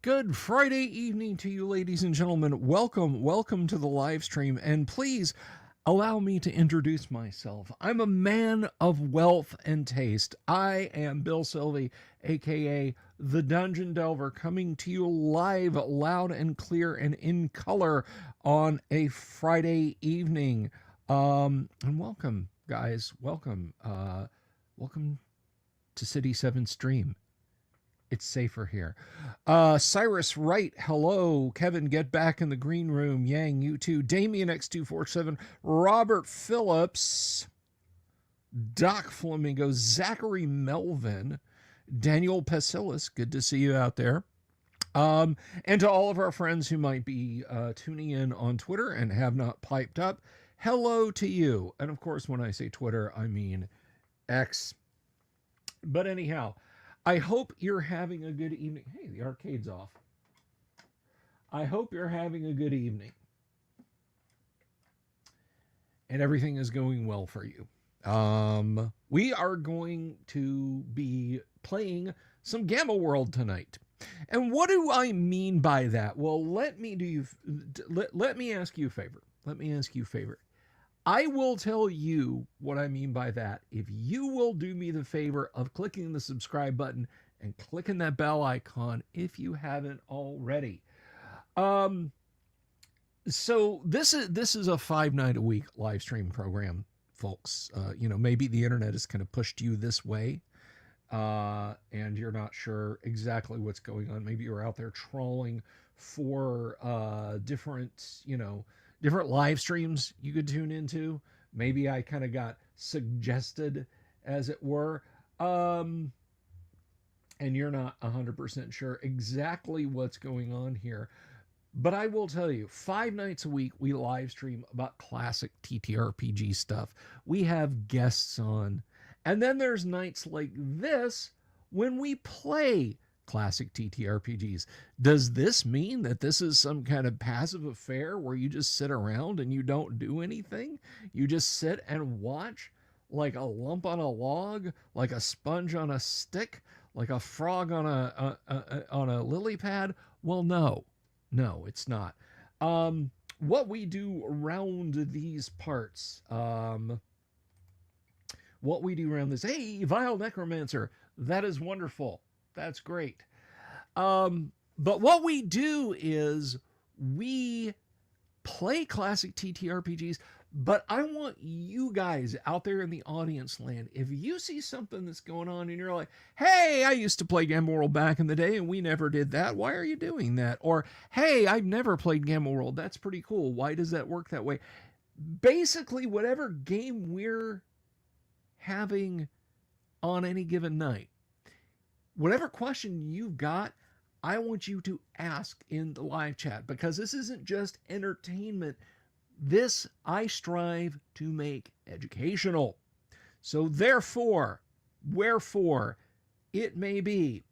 Good Friday evening to you, ladies and gentlemen. Welcome to the live stream. And please allow me to introduce myself. I'm a man of wealth and taste. I am Bill Sylvie, aka the Dungeon Delver, coming to you live, loud and clear, and in color on a Friday evening. And welcome, guys. Welcome to City 7 Stream. It's safer here. Cyrus Wright, hello. Kevin, get back in the green room. Yang, you too. Damien X247, Robert Phillips, Doc Flamingo, Zachary Melvin, Daniel Pasilis, good to see you out there. And to all of our friends who might be tuning in on Twitter and have not piped up, hello to you. And of course, when I say Twitter, I mean X. But anyhow, I hope you're having a good evening. Hey, the arcade's off. I hope you're having a good evening. And everything is going well for you. We are going to be playing some Gamma World tonight. And what do I mean by that? Well, let me ask you a favor. Let me ask you a favor. I will tell you what I mean by that if you will do me the favor of clicking the subscribe button and clicking that bell icon if you haven't already. So this is a 5-night-a-week live stream program, folks. Maybe the internet has kind of pushed you this way, and you're not sure exactly what's going on. Maybe you're out there trawling for different live streams you could tune into. Maybe I kind of got suggested, as it were, and you're not 100% sure exactly what's going on here. But I will tell you, 5 nights a week, we live stream about classic TTRPG stuff. We have guests on. And then there's nights like this when we play classic TTRPGs. Does this mean that this is some kind of passive affair where you just sit around and you don't do anything? You just sit and watch like a lump on a log, like a sponge on a stick, like a frog on a lily pad? Well, no, it's not. What we do around these parts, hey, Vile Necromancer, that is wonderful. That's great. But what we do is we play classic TTRPGs, but I want you guys out there in the audience land, if you see something that's going on and you're like, hey, I used to play Gamma World back in the day and we never did that. Why are you doing that? Or, hey, I've never played Gamma World. That's pretty cool. Why does that work that way? Basically, whatever game we're having on any given night, whatever question you've got, I want you to ask in the live chat, because this isn't just entertainment. This I strive to make educational. So therefore, wherefore it may be,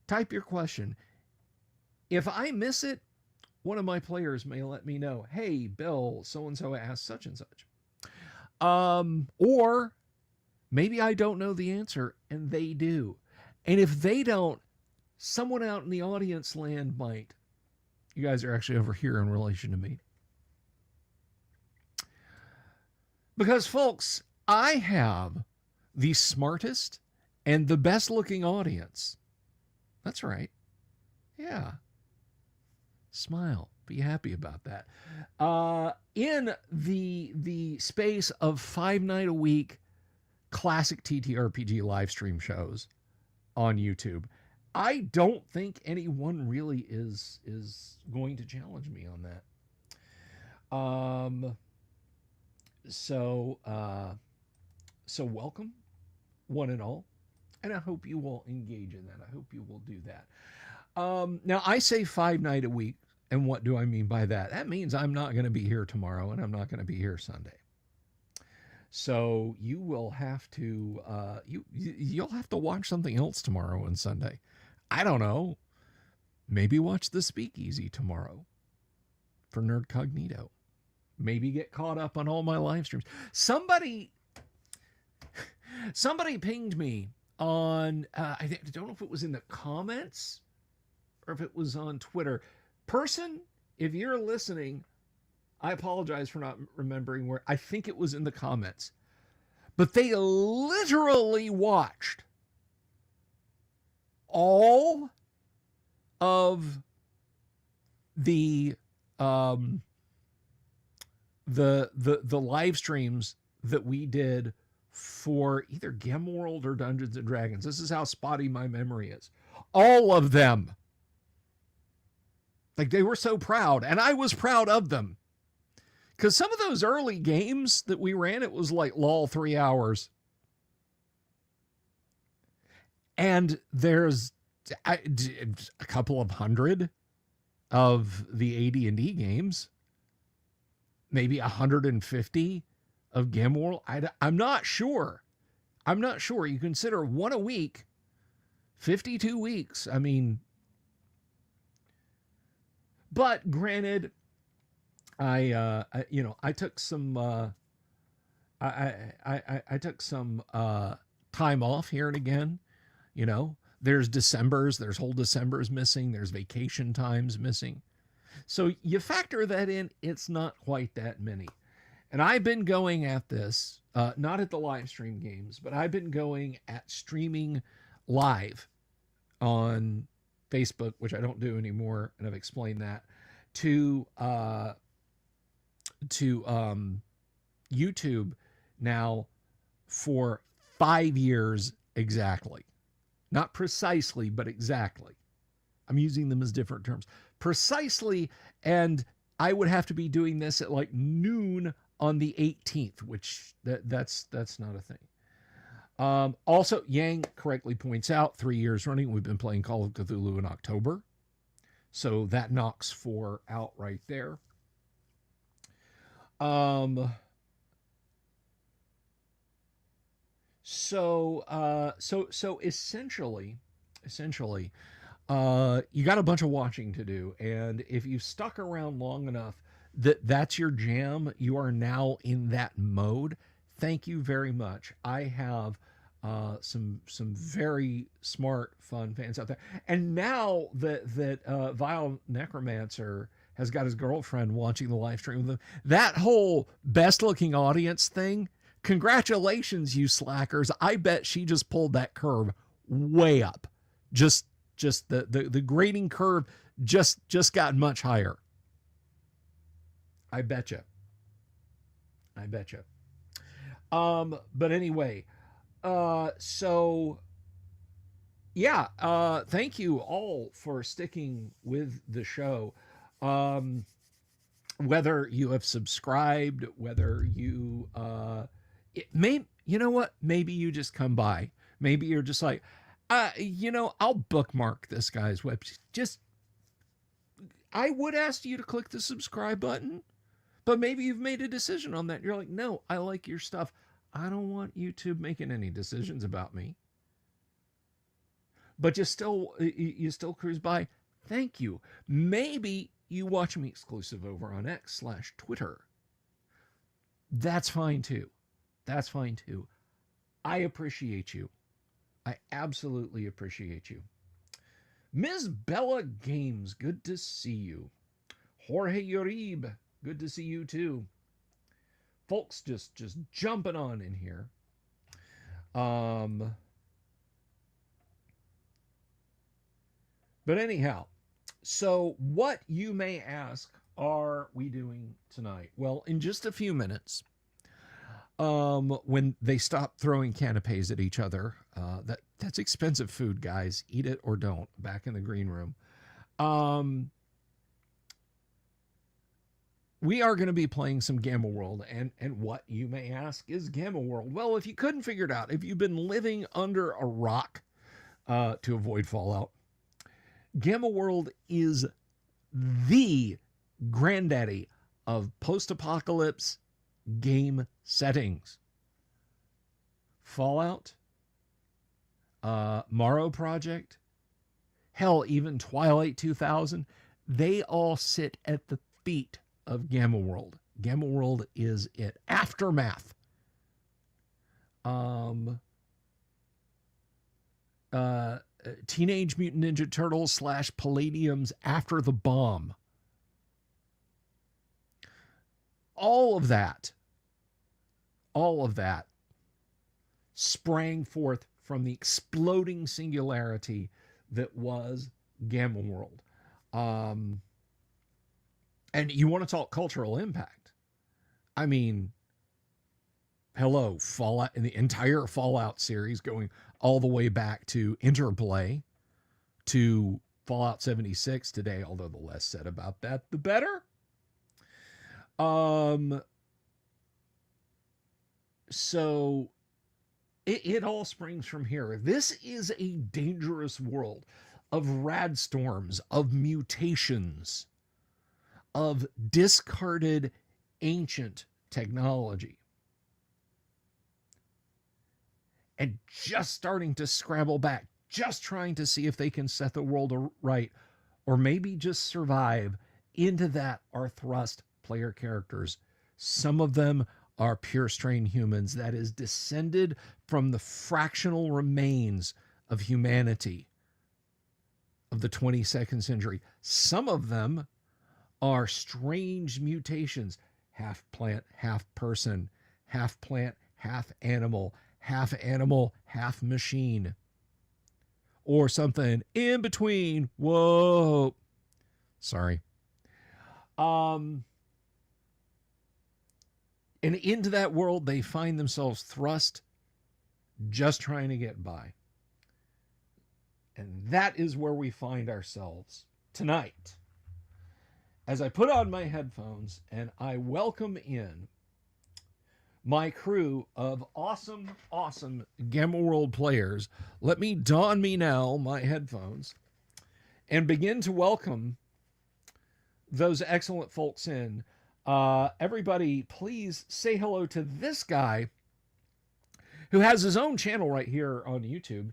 type your question. If I miss it, one of my players may let me know, hey, Bill, so-and-so asked such and such. Or maybe I don't know the answer and they do. And if they don't, someone out in the audience land might. You guys are actually over here in relation to me. Because, folks, I have the smartest and the best looking audience. That's right. Yeah. Smile. Be happy about that. In the space of 5-night-a-week classic TTRPG live stream shows on YouTube, I don't think anyone really is going to challenge me on that. So welcome, one and all, and I hope you will engage in that. I hope you will do that. Now, I say 5 night a week, and what do I mean by that? That means I'm not going to be here tomorrow, and I'm not going to be here Sunday. So you will have to you'll have to watch something else tomorrow and Sunday. I don't know. Maybe watch The Speakeasy tomorrow for Nerd Cognito. Maybe get caught up on all my live streams. Somebody pinged me on I don't know if it was in the comments or if it was on Twitter. Person, if you're listening, I apologize for not remembering where. I think it was in the comments. But they literally watched all of the live streams that we did for either Gamma World or Dungeons and Dragons. This is how spotty my memory is. All of them. Like, they were so proud, and I was proud of them. Because some of those early games that we ran, it was like, lol, 3 hours. And there's a couple of hundred of the AD&D games. Maybe 150 of Gamma World. I'm not sure. I'm not sure. You consider one a week, 52 weeks. I mean, but granted, I took some I took some time off here and again. You know, there's whole Decembers missing, there's vacation times missing. So you factor that in, it's not quite that many. And I've been going at this, not at the live stream games, but I've been going at streaming live on Facebook, which I don't do anymore, and I've explained that, to YouTube now for 5 years exactly. Not precisely, but exactly. I'm using them as different terms. Precisely, and I would have to be doing this at like noon on the 18th, which that's not a thing. Also, Yang correctly points out, 3 years running, we've been playing Call of Cthulhu in October. So that knocks 4 out right there. So essentially, you got a bunch of watching to do, and if you've stuck around long enough that's your jam, you are now in that mode. Thank you very much. I have some very smart, fun fans out there, and now that Vile Necromancer has got his girlfriend watching the live stream with him, that whole best looking audience thing. Congratulations, you slackers. I bet she just pulled that curve way up. Just the grading curve just got much higher. I betcha. But anyway, so yeah, thank you all for sticking with the show. Whether you have subscribed, whether you you know what? Maybe you just come by. Maybe you're just like, I'll bookmark this guy's website. I would ask you to click the subscribe button, but maybe you've made a decision on that. You're like, no, I like your stuff. I don't want YouTube making any decisions about me. But you still cruise by. Thank you. Maybe you watch me exclusive over on X/Twitter. That's fine too. I appreciate you. I absolutely appreciate you. Ms. Bella Games, good to see you. Jorge Uribe, good to see you too. Folks just jumping on in here. But anyhow, so what, you may ask, are we doing tonight? Well, in just a few minutes, when they stop throwing canapes at each other, that's expensive food, guys. Eat it or don't. Back in the green room. We are going to be playing some Gamma World, and what, you may ask, is Gamma World? Well, if you couldn't figure it out, if you've been living under a rock to avoid fallout, Gamma World is the granddaddy of post-apocalypse game settings. Fallout, Morrow Project, hell, even Twilight 2000, they all sit at the feet of Gamma World. Gamma World is it. Aftermath. Teenage Mutant Ninja Turtles / Palladium's After the Bomb. All of that sprang forth from the exploding singularity that was Gamma World. And you want to talk cultural impact. I mean, hello, Fallout, and the entire Fallout series going all the way back to Interplay, to Fallout 76 today, although the less said about that, the better. So it all springs from here. This is a dangerous world of rad storms, of mutations, of discarded ancient technology. And just starting to scrabble back, just trying to see if they can set the world right, or maybe just survive. Into that are thrust player characters. Some of them are pure strain humans that is descended from the fractional remains of humanity of the 22nd century. Some of them are strange mutations, half plant, half person, half plant, half animal, half machine, or something in between. Whoa. Sorry. And into that world, they find themselves thrust just trying to get by. And that is where we find ourselves tonight. As I put on my headphones and I welcome in my crew of awesome Gamma World players, let me don me now my headphones and begin to welcome those excellent folks in. Everybody, please say hello to this guy who has his own channel right here on YouTube.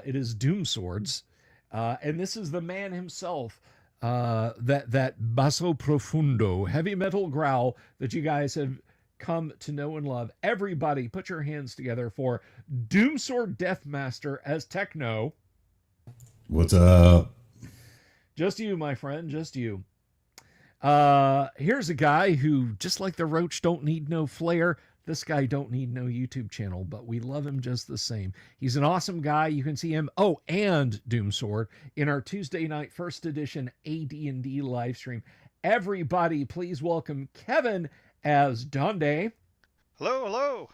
It is Doom Swords. And this is the man himself, that basso profundo, heavy metal growl that you guys have come to know and love. Everybody, put your hands together for Doom Sword Deathmaster as Techno. What's up? Just you, my friend, just you. Here's a guy who, just like the Roach, don't need no flair. This guy don't need no YouTube channel, but we love him just the same. He's an awesome guy. You can see him, and Doom Sword, in our Tuesday night first edition AD&D live stream. Everybody, please welcome Kevin as Donde. Hello.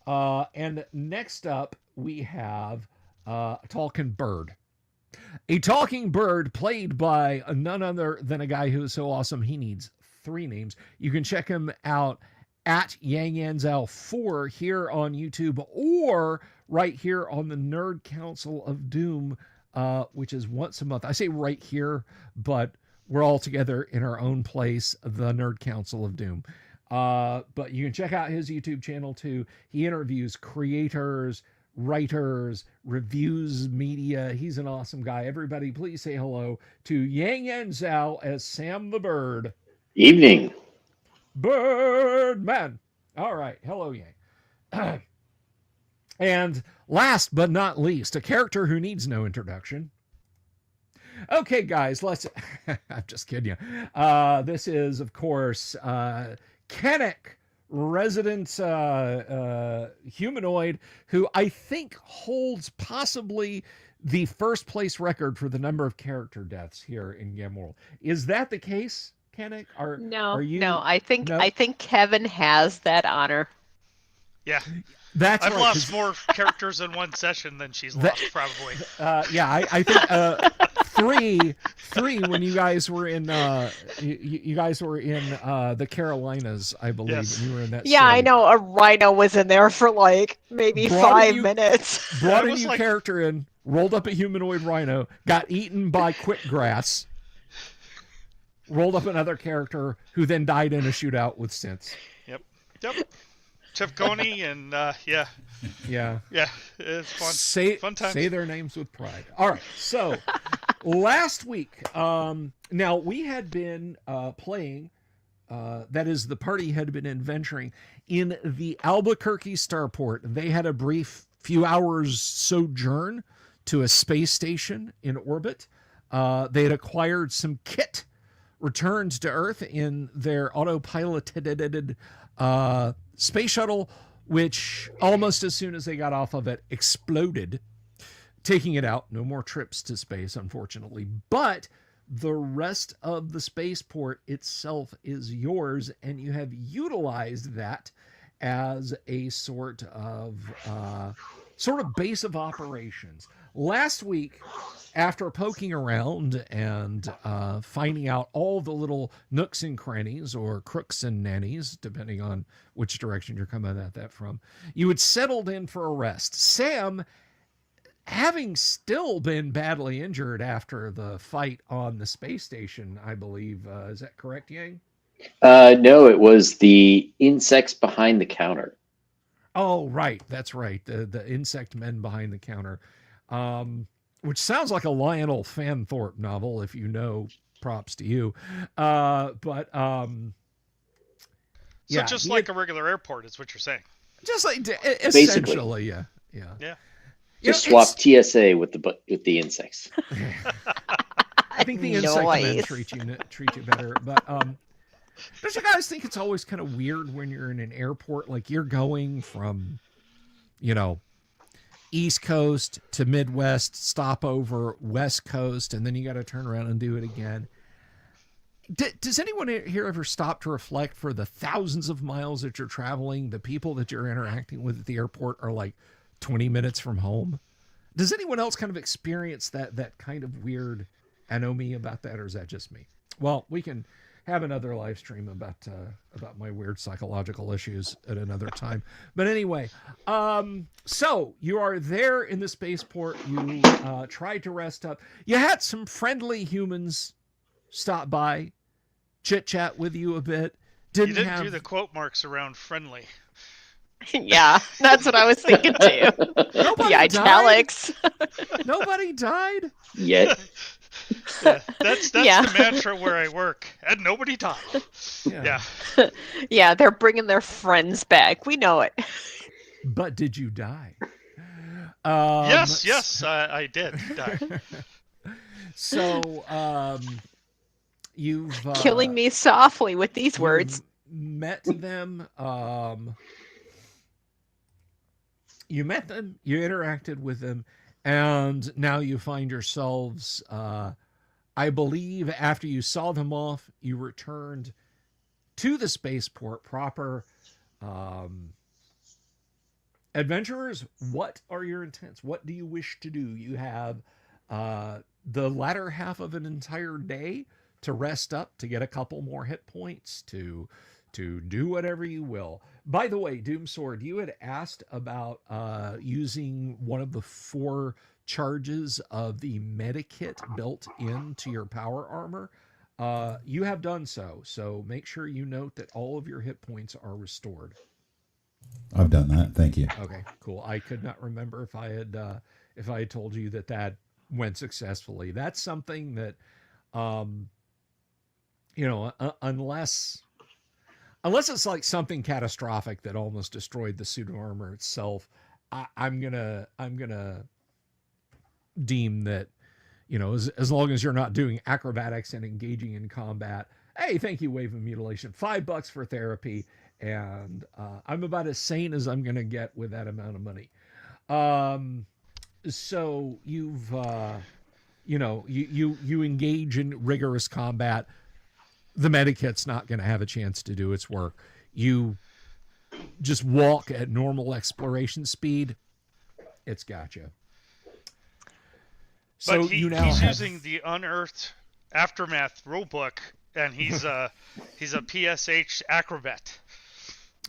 And next up, we have a talking bird. A talking bird played by none other than a guy who is so awesome he needs 3 names. You can check him out at Yang Yanzhao 4 here on YouTube, or right here on the Nerd Council of Doom, which is once a month. I say right here, but we're all together in our own place, the Nerd Council of Doom. But you can check out his YouTube channel too. He interviews creators, writers, reviews media. He's an awesome guy. Everybody, please say hello to Yang Yanzhao as Sam the Bird. Evening. Birdman. All right. Hello, Yang. And last but not least, a character who needs no introduction. Okay, guys, let's... I'm just kidding you. This is, of course, Kennick, resident humanoid, who I think holds possibly the first place record for the number of character deaths here in Gamma World. Is that the case, Kennick? No, I think Kevin has that honor. Yeah. I've lost more characters in one session than she's lost, probably. I think three when you guys were in you guys were in the Carolinas, I believe. Yes. And you were in that. Yeah, story. I know. A rhino was in there for like maybe 5 minutes. Brought a new character in, rolled up a humanoid rhino, got eaten by quickgrass, rolled up another character who then died in a shootout with synths. Yep. Tifconi and yeah, it's fun. Fun times. Say their names with pride. All right, so last week, now we had been playing. That is, the party had been adventuring in the Albuquerque starport. They had a brief few hours sojourn to a space station in orbit. They had acquired some kit, returned to Earth in their autopiloted space shuttle, which almost as soon as they got off of it exploded, taking it out. No more trips to space, unfortunately. But the rest of the spaceport itself is yours, and you have utilized that as a sort of base of operations. Last week, after poking around and finding out all the little nooks and crannies, or crooks and nannies, depending on which direction you're coming at that from, you had settled in for a rest. Sam, having still been badly injured after the fight on the space station, I believe, is that correct, Yang? No, it was the insects behind the counter. Oh, right. That's right. The insect men behind the counter, which sounds like a Lionel Fanthorpe novel, if you know. Props to you. So just like a regular airport is what you're saying. Just like essentially, yeah. Just swap TSA with the insects. I think the insect men treat you better, but don't you guys think it's always kind of weird when you're in an airport, like you're going from, East Coast to Midwest, stop over West Coast, and then you got to turn around and do it again. Does anyone here ever stop to reflect, for the thousands of miles that you're traveling, the people that you're interacting with at the airport are like 20 minutes from home? Does anyone else kind of experience that kind of weird anomie about that, or is that just me? Well, we can have another live stream about my weird psychological issues at another time. But anyway, so you are there in the spaceport. You tried to rest up. You had some friendly humans stop by, chit chat with you a bit. You didn't do the quote marks around friendly. Yeah, that's what I was thinking too. The italics. Nobody died yet. That's the mantra where I work, and nobody died. Yeah, they're bringing their friends back. We know it. But did you die? Yes, I did die. So, you've killing me softly with these words. Met them. You met them. You interacted with them. And now you find yourselves, I believe, after you saw them off, you returned to the spaceport proper. Adventurers, what are your intents? What do you wish to do? You have the latter half of an entire day to rest up, to get a couple more hit points, to do whatever you will. By the way, Doomsword, you had asked about using one of the 4 charges of the medikit built into your power armor. You have done so make sure you note that all of your hit points are restored. I've done that. Thank you. Okay, cool. I could not remember if I had told you that went successfully. That's something that, unless it's like something catastrophic that almost destroyed the suit of armor itself, I'm gonna deem that, as long as you're not doing acrobatics and engaging in combat. Hey, thank you, Wave of Mutilation. $5 for therapy, and I'm about as sane as I'm gonna get with that amount of money. So you've you engage in rigorous combat. The medikit's not going to have a chance to do its work. You just walk at normal exploration speed. It's got you. So but he's using the Unearthed Aftermath rulebook, and he's a PSH acrobat.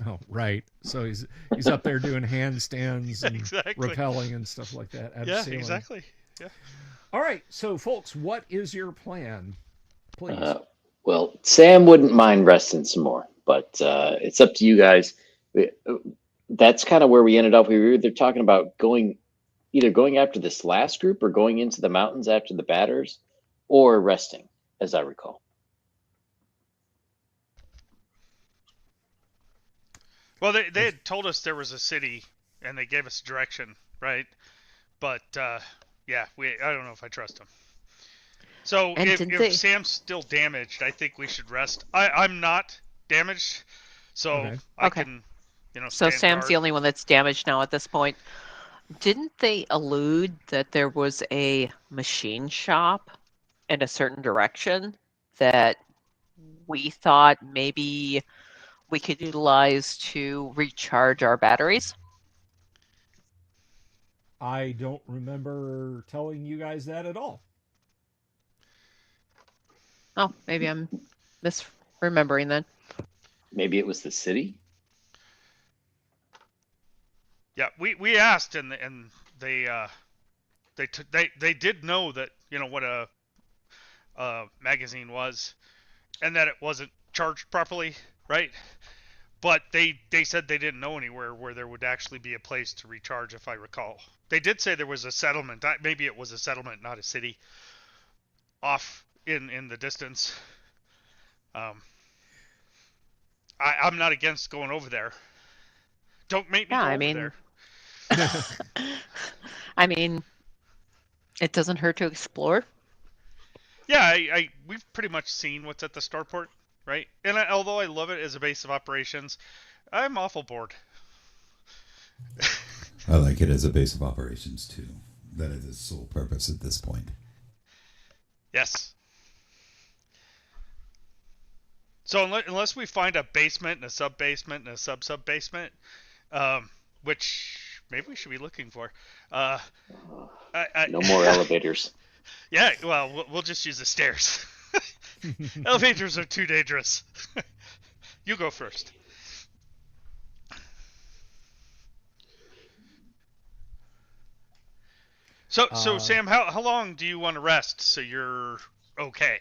Oh, right. So he's up there doing handstands and rappelling and stuff like that. Yeah, exactly. Yeah. All right. So, folks, what is your plan? Please. Well, Sam wouldn't mind resting some more, but it's up to you guys. That's kind of where we ended up. We were either talking about either going after this last group or going into the mountains after the batters, or resting, as I recall. Well, they had told us there was a city, and they gave us direction, right? But yeah, I don't know if I trust him. So And if Sam's still damaged, I think we should rest. I'm not damaged, so Okay. I Okay. can, So stand Sam's guard. the only one that's damaged now at this point. Didn't they allude that there was a machine shop in a certain direction that we thought maybe we could utilize to recharge our batteries? I don't remember telling you guys that at all. Oh, maybe I'm misremembering then. Maybe it was the city. Yeah, we asked, and they they did know that what a magazine was, and that it wasn't charged properly, right? But they said they didn't know anywhere where there would actually be a place to recharge, if I recall. They did say there was a settlement. Maybe it was a settlement, not a city, off in the distance. I'm not against going over there. Don't make me Yeah, go I over mean, there. I mean, it doesn't hurt to explore. Yeah, we've pretty much seen what's at the starport, right? And although I love it as a base of operations, I'm awful bored. I like it as a base of operations too. That is its sole purpose at this point. Yes. So unless we find a basement and a sub basement and a sub basement, which maybe we should be looking for. No more elevators. Yeah, well, we'll just use the stairs. Elevators are too dangerous. You go first. So Sam, how long do you want to rest so you're okay?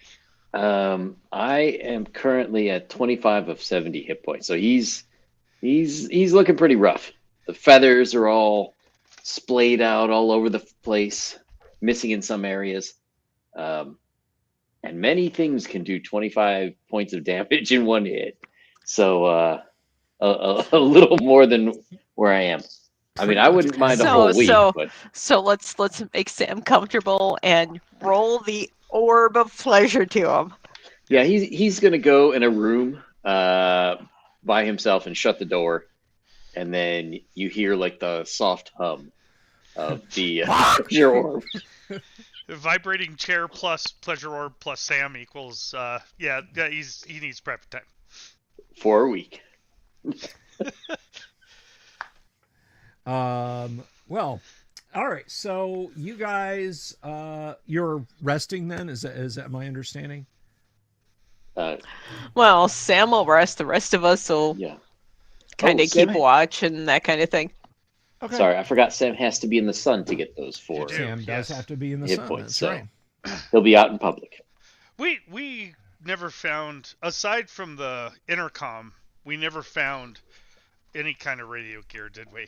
I am currently at 25 of 70 hit points, so he's looking pretty rough. The feathers are all splayed out all over the place, missing in some areas. And many things can do 25 points of damage in one hit. So a little more than where I am. I mean, I wouldn't mind a whole week, but So let's make Sam comfortable and roll the orb of pleasure to him. yeah, he's gonna go in a room by himself and shut the door, and then you hear like the soft hum of the pleasure orb. The vibrating chair plus pleasure orb plus Sam equals he needs prep time For a week. Well, all right. So you guys, you're resting then? Is that my understanding? Well, Sam will rest. The rest of us will Yeah. kind of Sam keep watch and that kind of thing. Okay. Sorry, I forgot Sam has to be in the sun to get those four do. Sam does Yes. have to be in the hit sun. points. That's So right. he'll be out in public. We never found, aside from the intercom, we never found any kind of radio gear, did we?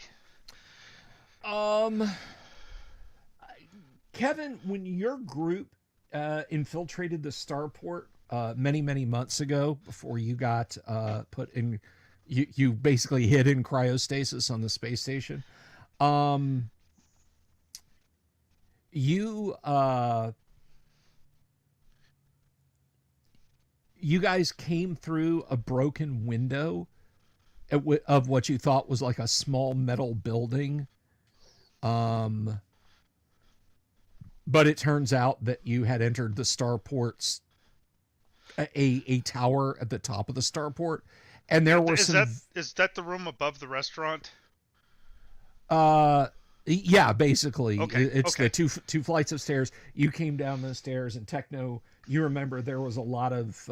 Kevin, when your group infiltrated the starport many months ago, before you got put in, you basically hid in cryostasis on the space station. You guys came through a broken window of what you thought was like a small metal building. But it turns out that you had entered the starport's a tower at the top of the starport, and there were Is some. that the room above the restaurant? Yeah, basically, Okay, it's okay. the two flights of stairs. You came down the stairs, and Techno. You remember there was a lot of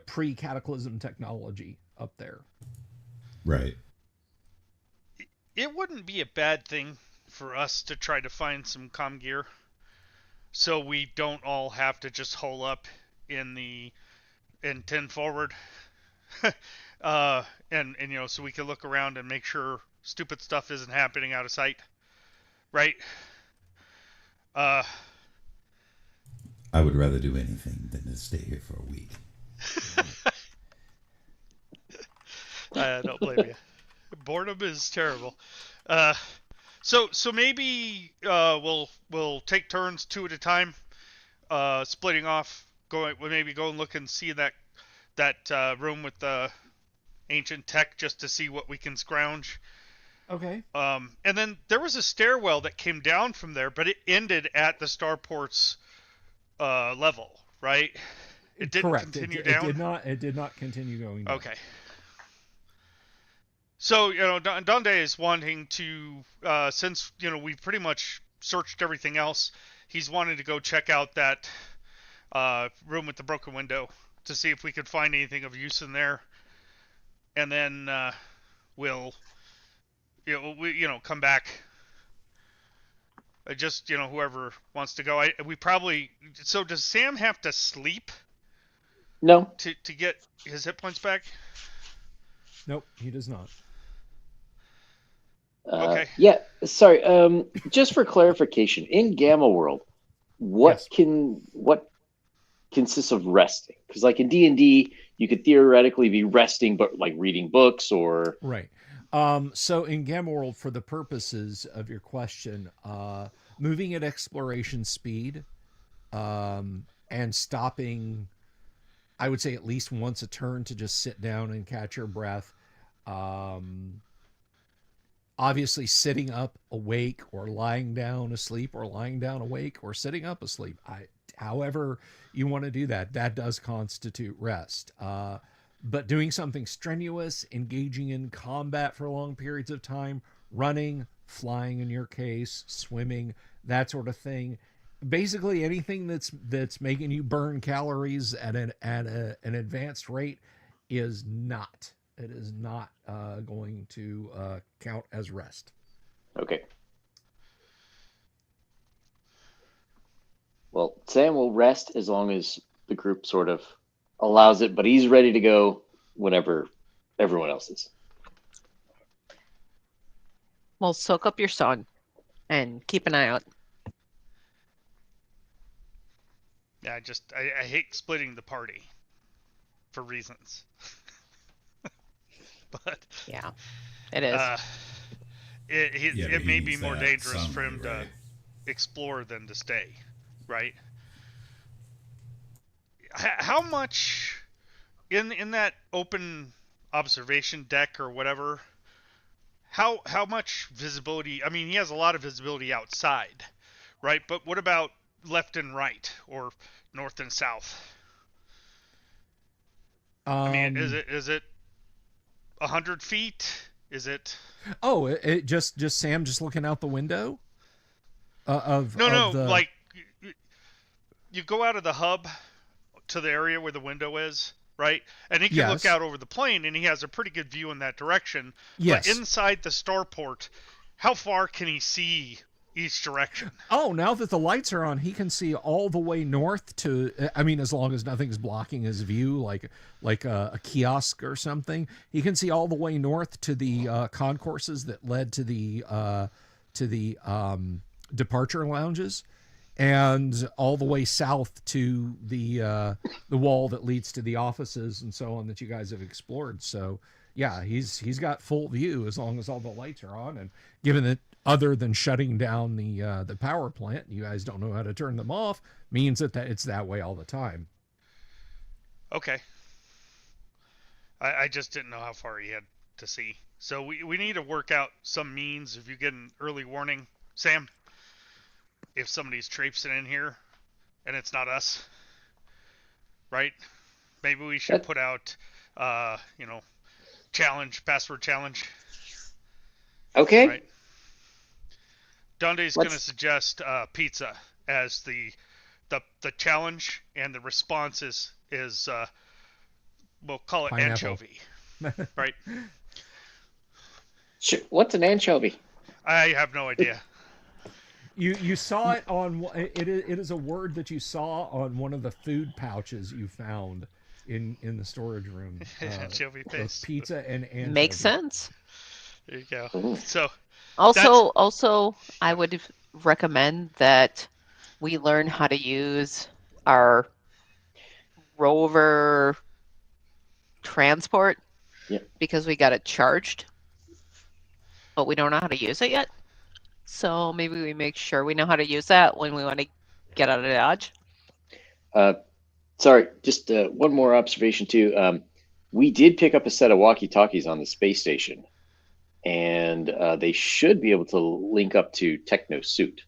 pre-cataclysm technology up there. Right. It wouldn't be a bad thing for us to try to find some comm gear, so we don't all have to just hole up in 10 forward. And so we can look around and make sure stupid stuff isn't happening out of sight, right? I would rather do anything than to stay here for a week. I don't blame you. Boredom is terrible. So maybe we'll take turns 2 at a time, splitting off. Maybe go and look and see that room with the ancient tech just to see what we can scrounge. Okay. And then there was a stairwell that came down from there, but it ended at the starport's level, right? It didn't Correct. continue It down. It did not continue going down. Okay. So Donde is wanting to, since we've pretty much searched everything else, he's wanting to go check out that room with the broken window to see if we could find anything of use in there, and then we'll come back. Just whoever wants to go. We probably. So does Sam have to sleep No. to get his hit points back? Nope, he does not. Okay. Yeah. Sorry. Just for clarification, in Gamma World, what consists of resting? Because like in D&D, you could theoretically be resting, but like reading books or Right. So in Gamma World, for the purposes of your question, moving at exploration speed, and stopping, I would say at least once a turn to just sit down and catch your breath. Obviously sitting up awake or lying down asleep or lying down awake or sitting up asleep. However you want to do that, that does constitute rest. But doing something strenuous, engaging in combat for long periods of time, running, flying in your case, swimming, that sort of thing. Basically anything that's making you burn calories at an advanced rate is not. It is not going to count as rest. okay. Well, Sam will rest as long as the group sort of allows it, but he's ready to go whenever everyone else is. Well, soak up your sun and keep an eye out. Yeah, I hate splitting the party for reasons. But Yeah, it is. It may be more dangerous sunlight, for him to right? explore than to stay, right? How much in that open observation deck or whatever? How much visibility? I mean, he has a lot of visibility outside, right? But what about left and right or north and south? I mean, is it 100 feet? Is it? Oh, it just Sam just looking out the window. No. The... Like you go out of the hub to the area where the window is, right? And he can look out over the plain, and he has a pretty good view in that direction. Yes. But inside the starport, how far can he see each direction? Oh, now that the lights are on, he can see all the way north to. I mean, as long as nothing's blocking his view, like a kiosk or something, he can see all the way north to the concourses that led to the departure lounges, and all the way south to the wall that leads to the offices and so on that you guys have explored. So yeah, he's got full view as long as all the lights are on, and given that other than shutting down the power plant, you guys don't know how to turn them off, means that it's that way all the time. Okay. I just didn't know how far he had to see. So we need to work out some means if you get an early warning, Sam. If somebody's traipsing in here and it's not us, right? Maybe we should put out, password challenge. Okay. Right. Dunde's going to suggest pizza as the challenge, and the response is we'll call it Pineapple. Anchovy, right? Sure. What's an anchovy? I have no idea. You saw it on it is a word that you saw on one of the food pouches you found in the storage room. Anchovy paste. Pizza and anchovy. Makes sense. There you go. Ooh. So Also, I would recommend that we learn how to use our rover transport, Yep. because we got it charged but we don't know how to use it yet. So maybe we make sure we know how to use that when we want to get out of Dodge. Sorry, just one more observation too. We did pick up a set of walkie-talkies on the space station, and they should be able to link up to Techno Suit.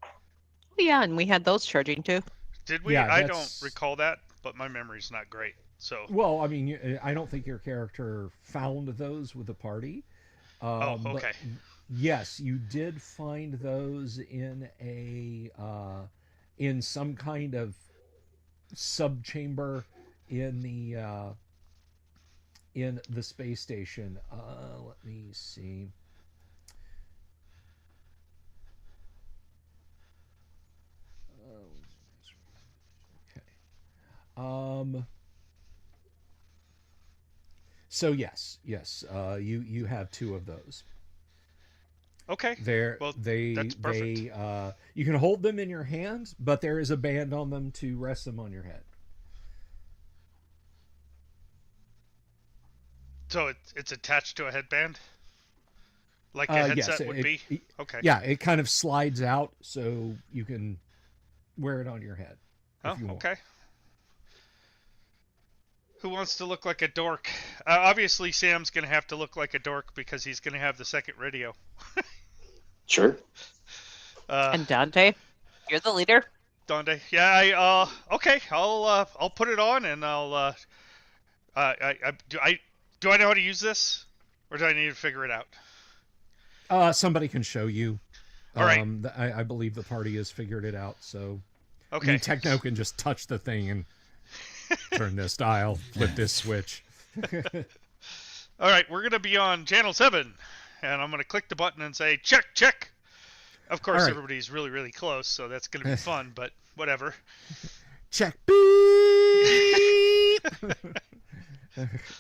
Oh, yeah, and we had those charging too. Did we? Yeah, I that's- don't recall that, but my memory's not great. So, Well, I mean, I don't think your character found those with the party. oh, But okay. yes, you did find those in in some kind of subchamber in the space station. Let me see. Okay. So yes, you have two of those. Okay. They're Well, they that's perfect. you can hold them in your hand, but there is a band on them to rest them on your head. So it's attached to a headband, like a Yes, headset would be. it- Okay. yeah, it kind of slides out so you can wear it on your head Oh, if you want. okay. Who wants to look like a dork? Obviously, Sam's gonna have to look like a dork because he's gonna have the second radio. Sure. And Dante, you're the leader. Donde? Yeah. Okay. I'll put it on and I'll. Do I know how to use this, or do I need to figure it out? Somebody can show you. All right. I believe the party has figured it out. So I Okay. mean, Techno can just touch the thing and turn this dial, flip this switch. All right. We're gonna be on channel 7, and I'm gonna click the button and say check. Of course, All right. everybody's really, really close, so that's gonna be fun. But whatever. Check. Beep.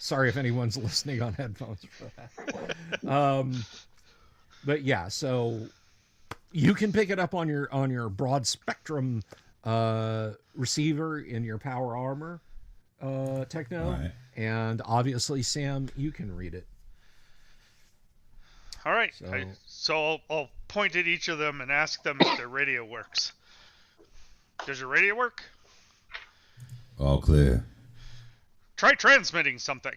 Sorry if anyone's listening on headphones for that. But yeah, so you can pick it up on your broad spectrum receiver in your power armor, Techno, Right. and obviously Sam, you can read it. All right. So- So I'll point at each of them and ask them if their radio works. Does your radio work? All clear. Try transmitting something.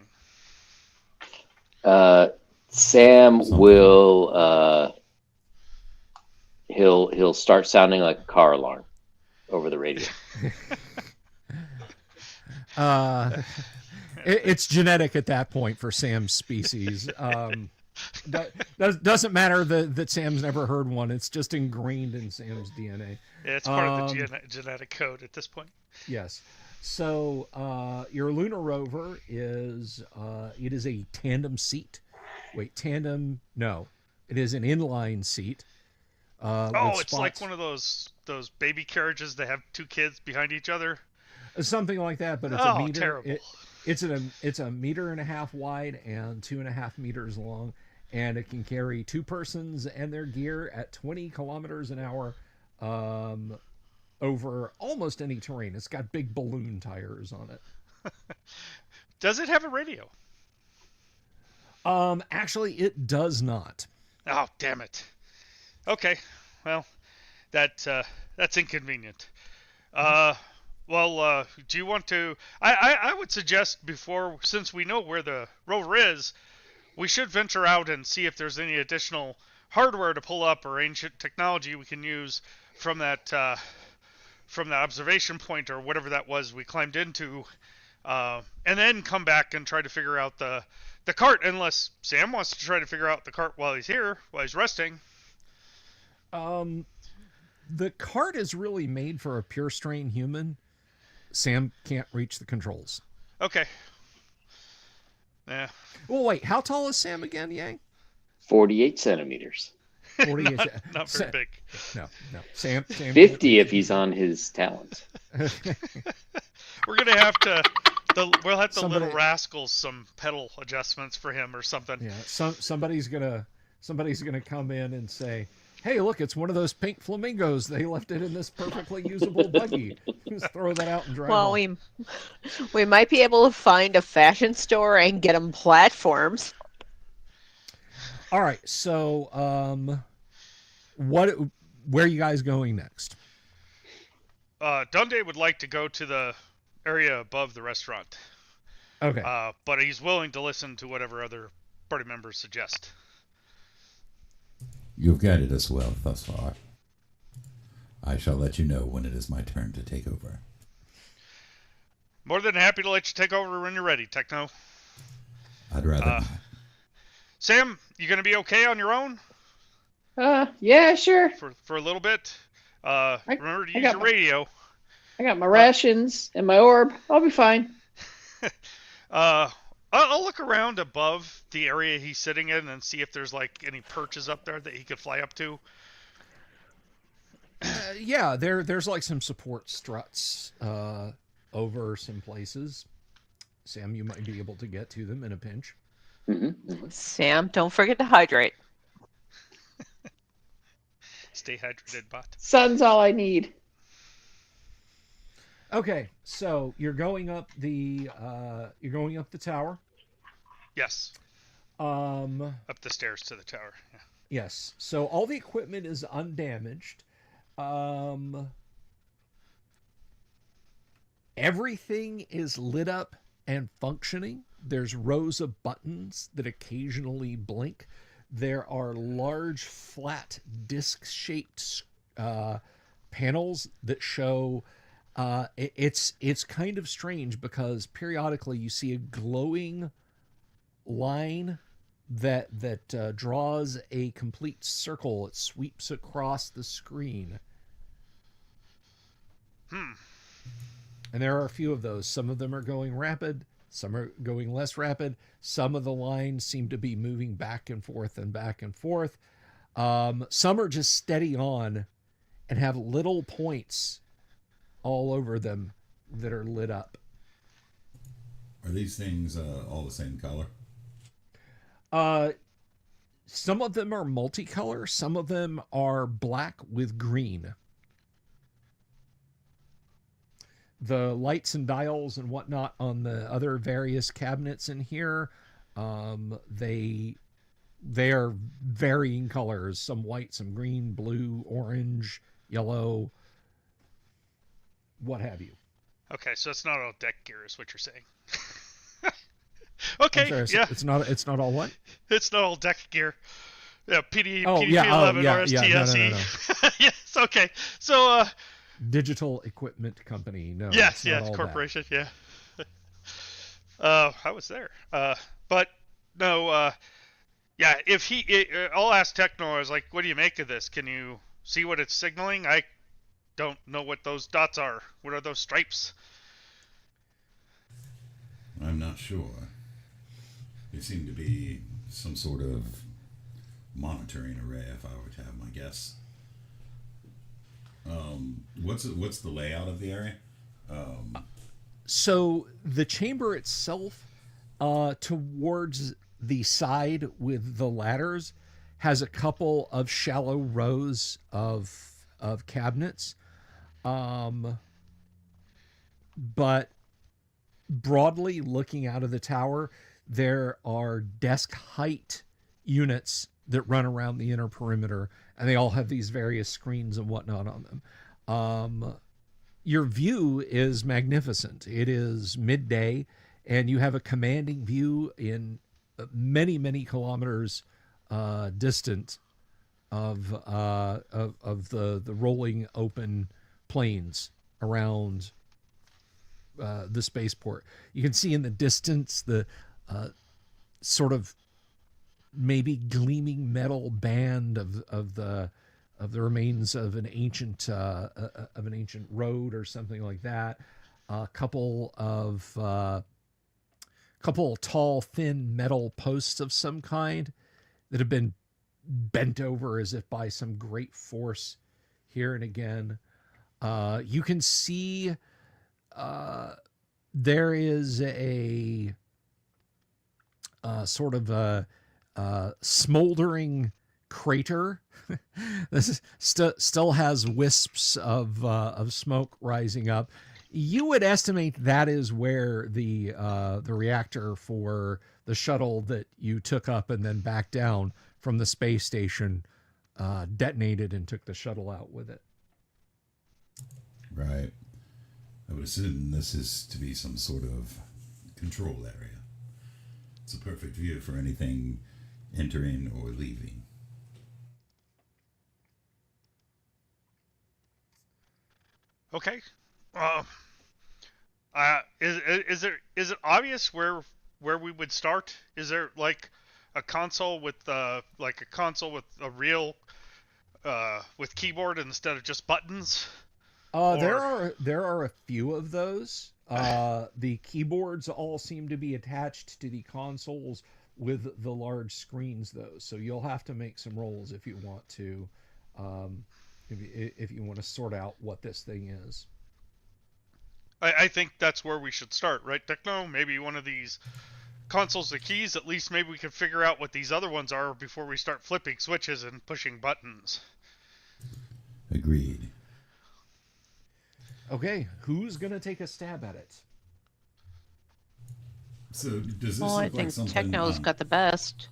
Sam Something. will he'll start sounding like a car alarm over the radio. It's genetic at that point for Sam's species. Doesn't matter that Sam's never heard one. It's just ingrained in Sam's DNA. Yeah, it's part of the genetic code at this point. Yes. So your lunar rover is it is a tandem seat. Wait, tandem? No, it is an inline seat. Oh, it's like one of those baby carriages that have two kids behind each other. something like that. But it's Oh, a meter. terrible. It's a meter and a half wide and 2.5 meters long, and it can carry two persons and their gear at 20 kilometers an hour. Over almost any terrain. It's got big balloon tires on it. Does it have a radio? Actually, it does not. Oh, damn it. Okay, well, that's inconvenient. Well, do you want to? I would suggest before, since we know where the rover is, we should venture out and see if there's any additional hardware to pull up or ancient technology we can use from that observation point or whatever that was we climbed into, and then come back and try to figure out the cart. Unless Sam wants to try to figure out the cart while he's here, while he's resting. The cart is really made for a pure strain human. Sam can't reach the controls. Okay. Yeah. Well, wait, how tall is Sam again, Yang? 48 centimeters. 48. Not very big. No. Sam 50 if he's on his talons. We're gonna have to. We'll have to Somebody- little rascals some pedal adjustments for him or something. Yeah, somebody's gonna come in and say, "Hey, look, it's one of those pink flamingos. They left it in this perfectly usable buggy. Just throw that out and drive Well, off." we might be able to find a fashion store and get them platforms. All right. So, where are you guys going next? Dundee would like to go to the area above the restaurant, Okay. but he's willing to listen to whatever other party members suggest. You've guided us well thus far. I shall let you know when it is my turn to take over. More than happy to let you take over when you're ready, Techno. I'd rather not. Sam, you gonna be okay on your own Yeah, sure. for a little bit? Remember to use got your my- radio. I got my rations and my orb. I'll be fine. I'll look around above the area he's sitting in and see if there's like any perches up there that he could fly up to. Yeah, there's like some support struts over some places. Sam, you might be able to get to them in a pinch. Sam, don't forget to hydrate. Stay hydrated, bot. Sun's all I need. Okay, so you're going up the tower. Yes, Um, up the stairs to the tower. Yeah. yes. So all the equipment is undamaged. Everything is lit up and functioning. There's rows of buttons that occasionally blink. There are large, flat, disc-shaped panels that show. It's kind of strange because periodically you see a glowing line that draws a complete circle. It sweeps across the screen. And there are a few of those. Some of them are going rapid. Some are going less rapid. Some of the lines seem to be moving back and forth and back and forth. Some are just steady on and have little points all over them that are lit up. Are these things all the same color? Some of them are multicolor. Some of them are black with green. The lights and dials and whatnot on the other various cabinets in here, they are varying colors. Some white, some green, blue, orange, yellow, what have you. Okay, so it's not all deck gear, is what you're saying. Okay, I'm sorry, yeah, It's not all what? it's not all deck gear. Yeah, Oh, PDP yeah, 11 yeah, RSTSE. no. Yes, okay. So, Digital Equipment Company. No. yes, it's not yes, all that. corporation, yeah. I was there. But no, yeah. If I'll ask Techno. I was like, "What do you make of this? Can you see what it's signaling?" I don't know what those dots are. What are those stripes? I'm not sure. They seem to be some sort of monitoring array, if I were to have my guess. What's the layout of the area? So the chamber itself, towards the side with the ladders, has a couple of shallow rows of cabinets, but broadly looking out of the tower, there are desk height units that run around the inner perimeter, and they all have these various screens and whatnot on them. Your view is magnificent. It is midday, and you have a commanding view in many, many kilometers distant of the rolling open plains around the spaceport. You can see in the distance the sort of maybe gleaming metal band of the remains of an ancient road or something like that. A couple of tall, thin metal posts of some kind that have been bent over as if by some great force here and again. You can see there is a sort of a smoldering crater. This is still has wisps of smoke rising up. You would estimate that is where the reactor for the shuttle that you took up and then back down from the space station detonated and took the shuttle out with it. Right. I would assume this is to be some sort of control area. It's a perfect view for anything entering or leaving. Okay. Is it obvious where we would start? Is there like a console with a real with keyboard instead of just buttons? There are a few of those. The keyboards all seem to be attached to the consoles with the large screens, though. So you'll have to make some rolls if you want to, if you want to sort out what this thing is. I think that's where we should start, right, Techno? Maybe one of these consoles of keys. At least maybe we can figure out what these other ones are before we start flipping switches and pushing buttons. Agreed. Okay, who's gonna take a stab at it? So does this Well, look I like think something? Techno's got the best.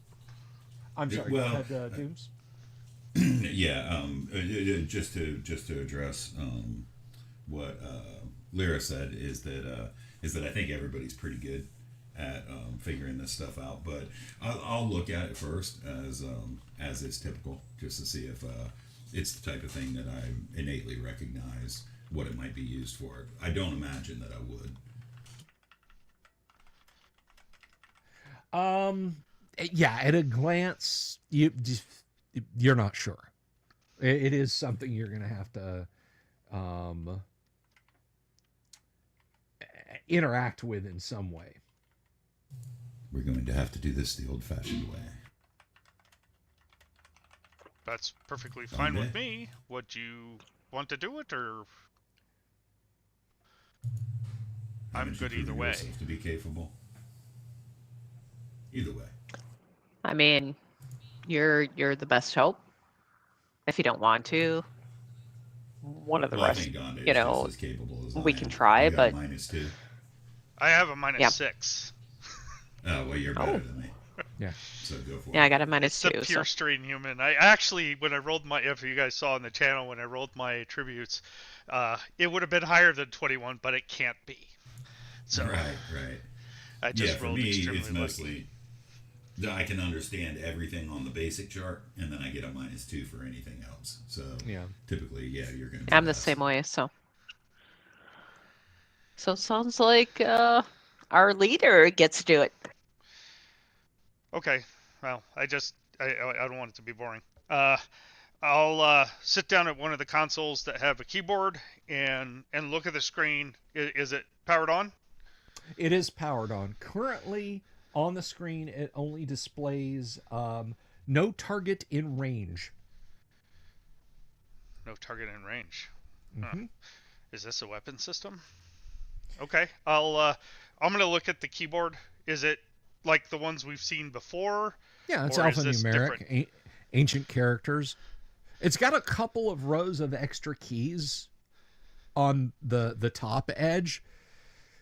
I'm sorry. well, go ahead, Dooms. Yeah. Just to address what Lyra said is that I think everybody's pretty good at figuring this stuff out, but I'll look at it first as is typical, just to see if it's the type of thing that I innately recognize what it might be used for. I don't imagine that I would. Yeah, at a glance, you're not sure. It is something you're gonna have to interact with in some way. We're going to have to do this the old-fashioned way. That's perfectly fine with me. Would you want to do it, or I'm Haven't you good either proven way. yourself to be capable. Either way. I mean, you're the best hope. If you don't want to, one of the Well, I rest, think Gandhi you is know, just as capable as we I can am. try, You got but- a -2. I have a minus Yeah. 6. Oh well, you're better than me. Yeah. So go for Yeah, I it. got a It's -2. the pure strain human. I actually, when I rolled my, if you guys saw on the channel, when I rolled my tributes, it would have been higher than 21, but it can't be. So Right. I just For rolled me, extremely it's lucky. mostly that I can understand everything on the basic chart, and then I get a -2 for anything else. So Yeah. typically, yeah, you're going to. I'm the same way, so. So it sounds like our leader gets to do it. Okay. Well, I don't want it to be boring. I'll sit down at one of the consoles that have a keyboard and look at the screen. Is it powered on? It is powered on. Currently, on the screen, it only displays no target in range. No target in range. Mm-hmm. Is this a weapon system? Okay. I'm gonna look at the keyboard. Is it like the ones we've seen before? Yeah, it's Or is this alphanumeric, ancient characters. It's got a couple of rows of extra keys on the top edge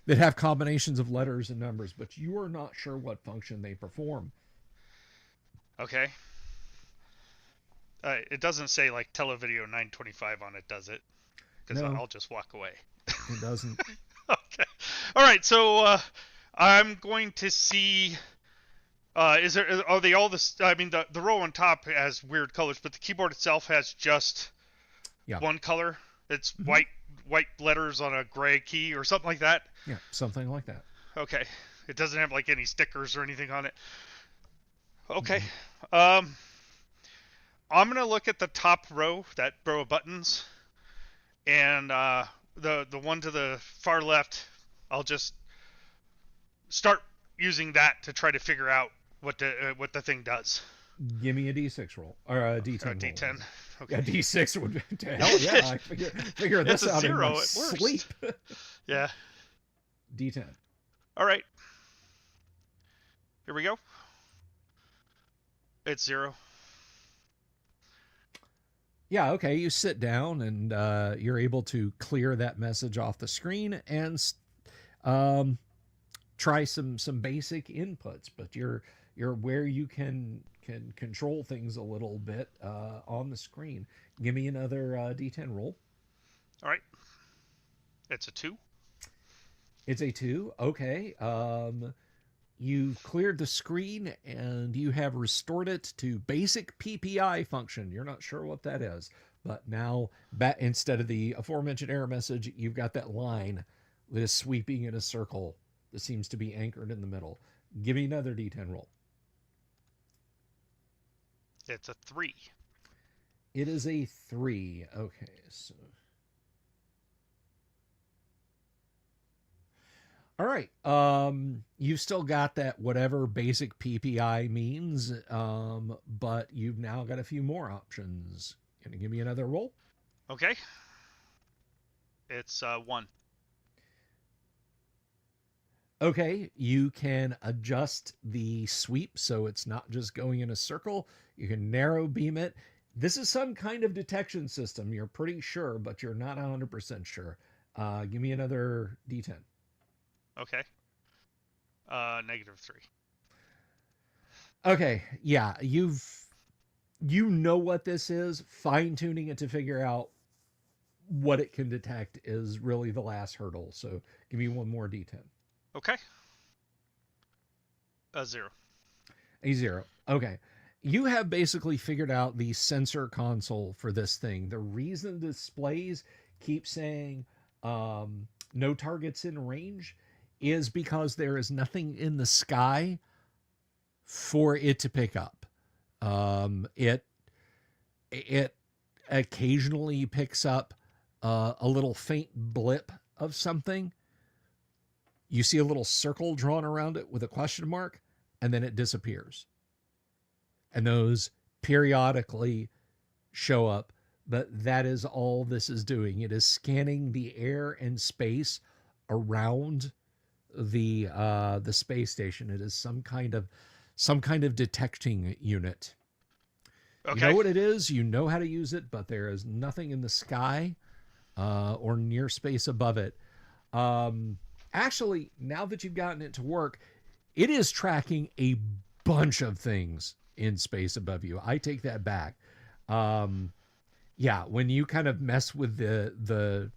that have combinations of letters and numbers, but you are not sure what function they perform. Okay. It doesn't say like televideo 925 on it, does it? Because No. I'll just walk away. It doesn't. Okay. All right. So I'm going to see. Are they all this? I mean, the row on top has weird colors, but the keyboard itself has just one color. It's white letters on a gray key or something like that. Yeah, something like that. Okay. It doesn't have like any stickers or anything on it. Okay. I'm gonna look at the top row, that row of buttons, and the one to the far left. I'll just start using that to try to figure out what the thing does. Give me a D6 roll or a D10. roll. D10. Okay. Yeah, D6 would. Hell yeah! I figure this It's a out in 0 my at worst. sleep. Yeah. D10. All right. Here we go. It's 0. Yeah, okay. You sit down and you're able to clear that message off the screen and try some basic inputs, but you're where you can can control things a little bit on the screen. Give me another D10 roll. All right. It's a 2. It's a 2. Okay. You've cleared the screen and you have restored it to basic PPI function. You're not sure what that is, but now instead of the aforementioned error message, you've got that line that is sweeping in a circle that seems to be anchored in the middle. Give me another D10 roll. It's a 3. It is a 3. Okay, so. All right. You've still got that whatever basic PPI means, but you've now got a few more options. Can you give me another roll? Okay. It's 1. Okay, you can adjust the sweep so it's not just going in a circle. You can narrow beam it. This is some kind of detection system. You're pretty sure, but you're not 100% sure. Give me another D10. Okay. -3. Okay, yeah, you know what this is. Fine-tuning it to figure out what it can detect is really the last hurdle. So give me one more D10. Okay. A 0. A 0. Okay. You have basically figured out the sensor console for this thing. The reason the displays keep saying no targets in range is because there is nothing in the sky for it to pick up. It occasionally picks up a little faint blip of something. You see a little circle drawn around it with a question mark, and then it disappears. And those periodically show up, but that is all this is doing. It is scanning the air and space around the space station. It is some kind of detecting unit. Okay. You know what it is, you know how to use it, but there is nothing in the sky or near space above it. Actually, now that you've gotten it to work, it is tracking a bunch of things in space above you. I take that back. Yeah, when you kind of mess with the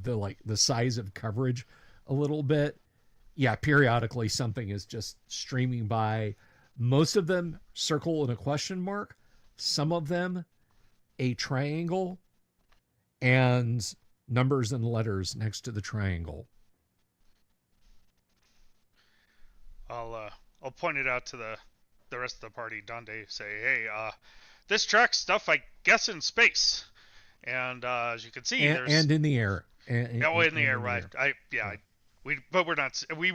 like the size of coverage a little bit, yeah, periodically something is just streaming by. Most of them circle in a question mark, some of them a triangle and numbers and letters next to the triangle. I'll point it out to the rest of the party. Dande, say, hey, this tracks stuff, I guess, in space, and as you can see, and in the air. In the air, right? We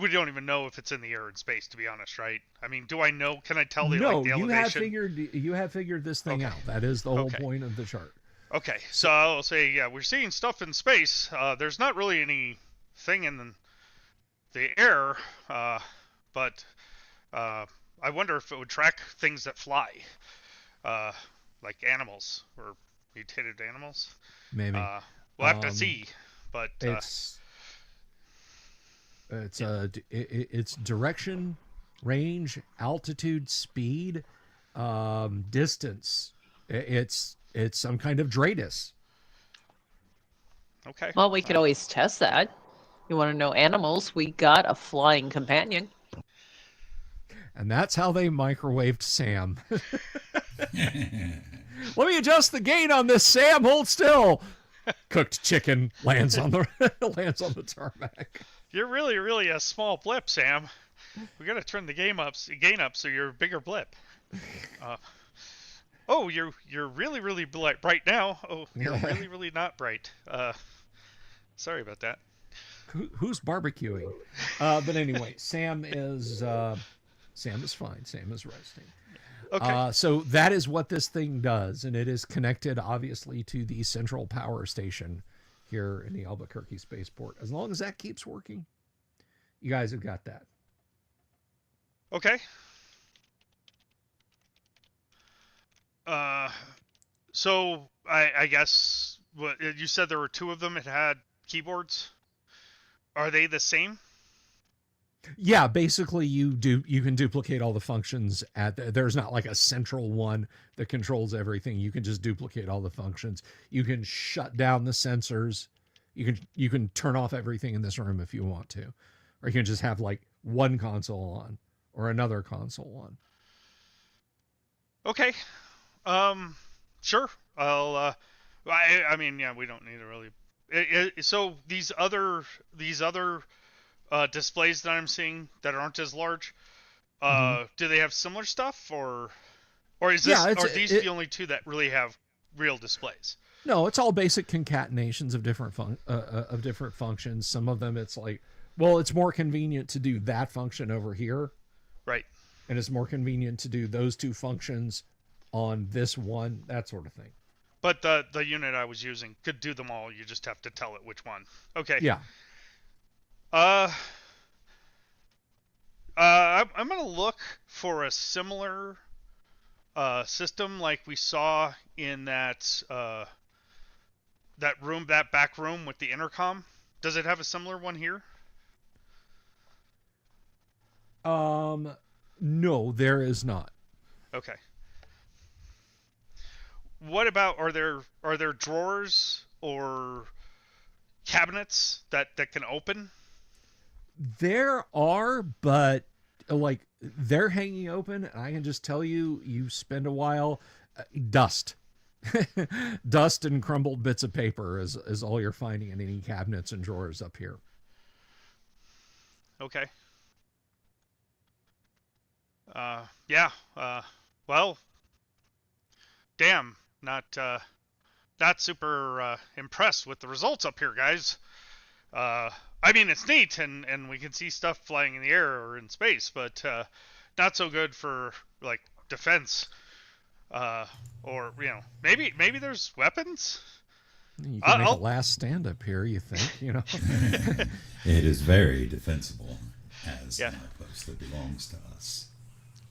don't even know if it's in the air or in space, to be honest, right? I mean, do I know? Can I tell the elevation? You have figured this thing out. That is the whole point of the chart. Okay, so I'll say, yeah, we're seeing stuff in space. There's not really anything in the air, but I wonder if it would track things that fly, like animals or mutated animals. Maybe. We'll have to see, but it's direction, range, altitude, speed, distance. It's some kind of DRADIS. Okay. Well, we could always test that. You want to know animals? We got a flying companion. And that's how they microwaved Sam. Let me adjust the gain on this, Sam. Hold still. Cooked chicken lands on the tarmac. You're really, really a small blip, Sam. We gotta turn the gain up so you're a bigger blip. Oh, you're really, really bright now. Oh, you're really, really not bright. Sorry about that. Who's barbecuing? But anyway, Sam is fine. Sam is resting. Okay. So that is what this thing does, and it is connected, obviously, to the central power station here in the Albuquerque spaceport. As long as that keeps working, you guys have got that. Okay. So I guess what you said, there were 2 of them. It had keyboards. Are they the same? Yeah, basically you can duplicate all the functions there's not like a central one that controls everything. You can just duplicate all the functions. You can shut down the sensors. You can turn off everything in this room if you want to. Or you can just have like one console on or another console on. Okay. Sure. I mean, yeah, we don't need to really. So these other displays that I'm seeing that aren't as large, Mhm. do they have similar stuff, or is Yeah, this are these the only two that really have real displays? no, it's all basic concatenations of different functions. Some of them it's like, well, it's more convenient to do that function over here, Right. and it's more convenient to do those two functions on this one, that sort of thing. But the unit I was using could do them all. You just have to tell it which one. Okay. Yeah. Uh, I'm gonna look for a similar system like we saw in that room, that back room with the intercom. Does it have a similar one here? No, there is not. Okay. What about are there drawers or cabinets that can open? There are, but like they're hanging open, and I can just tell you, you spend a while, dust, dust and crumbled bits of paper is all you're finding in any cabinets and drawers up here. Okay. Yeah. Well, damn. Not super impressed with the results up here, guys. I mean, it's neat, and we can see stuff flying in the air or in space, but not so good for like defense. Or maybe there's weapons. You can make a I'll last stand up here, you think, you know? It is very defensible as Yeah. an outpost that belongs to us.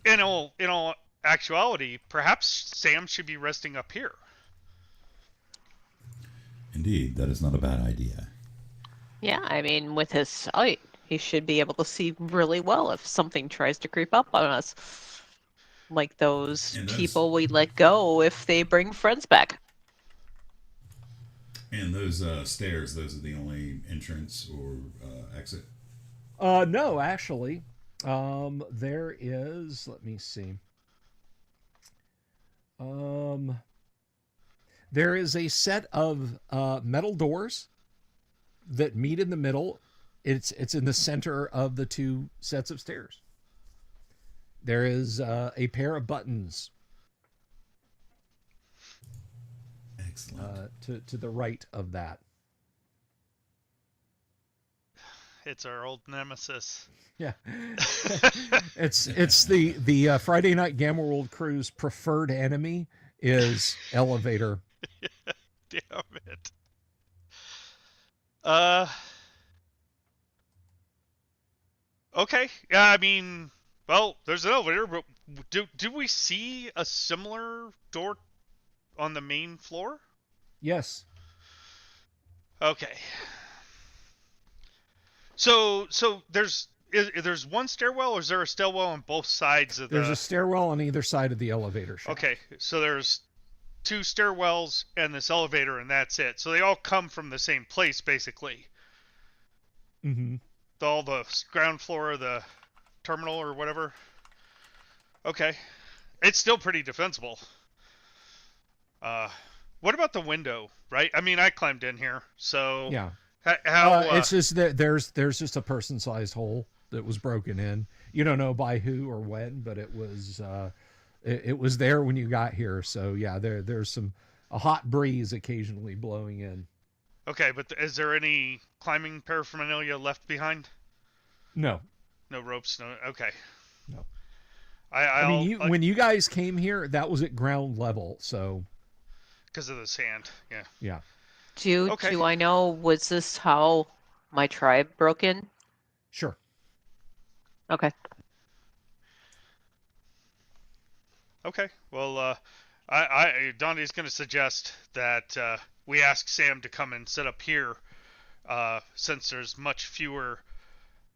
in all actuality, perhaps Sam should be resting up here. Indeed, that is not a bad idea. Yeah, I mean, with his sight, he should be able to see really well if something tries to creep up on us. Like those And those- people we let go if they bring friends back. And those stairs, those are the only entrance or exit. No, actually, there is. Let me see. There is a set of metal doors that meet in the middle. It's in the center of the two sets of stairs. There is a pair of buttons Excellent. to the right of that. It's our old nemesis. Yeah, it's the Friday Night Gamma World crew's preferred enemy is elevator. Damn it. Uh. Okay. Yeah. I mean, well, there's an elevator, but do we see a similar door on the main floor? Yes. Okay. So there's one stairwell, or is there a stairwell on both sides of the? There's a stairwell on either side of the elevator shaft. Okay, so there's two stairwells and this elevator, and that's it. So they all come from the same place, basically. Mm-hmm. All the ground floor of the terminal or whatever. Okay, it's still pretty defensible. What about the window? Right? I mean, I climbed in here, so Yeah. how? It's just that there's just a person-sized hole that was broken in. You don't know by who or when, but it was there when you got here. So yeah, there's a hot breeze occasionally blowing in. Okay, but is there any climbing paraphernalia left behind? No. No ropes. No. Okay. No. I mean, when you guys came here, that was at ground level. So because of the sand. Yeah. yeah. Okay. Do I know, was this how my tribe broke in? Sure. Okay. Okay. Well, Donnie's going to suggest that we ask Sam to come and sit up here, since there's much fewer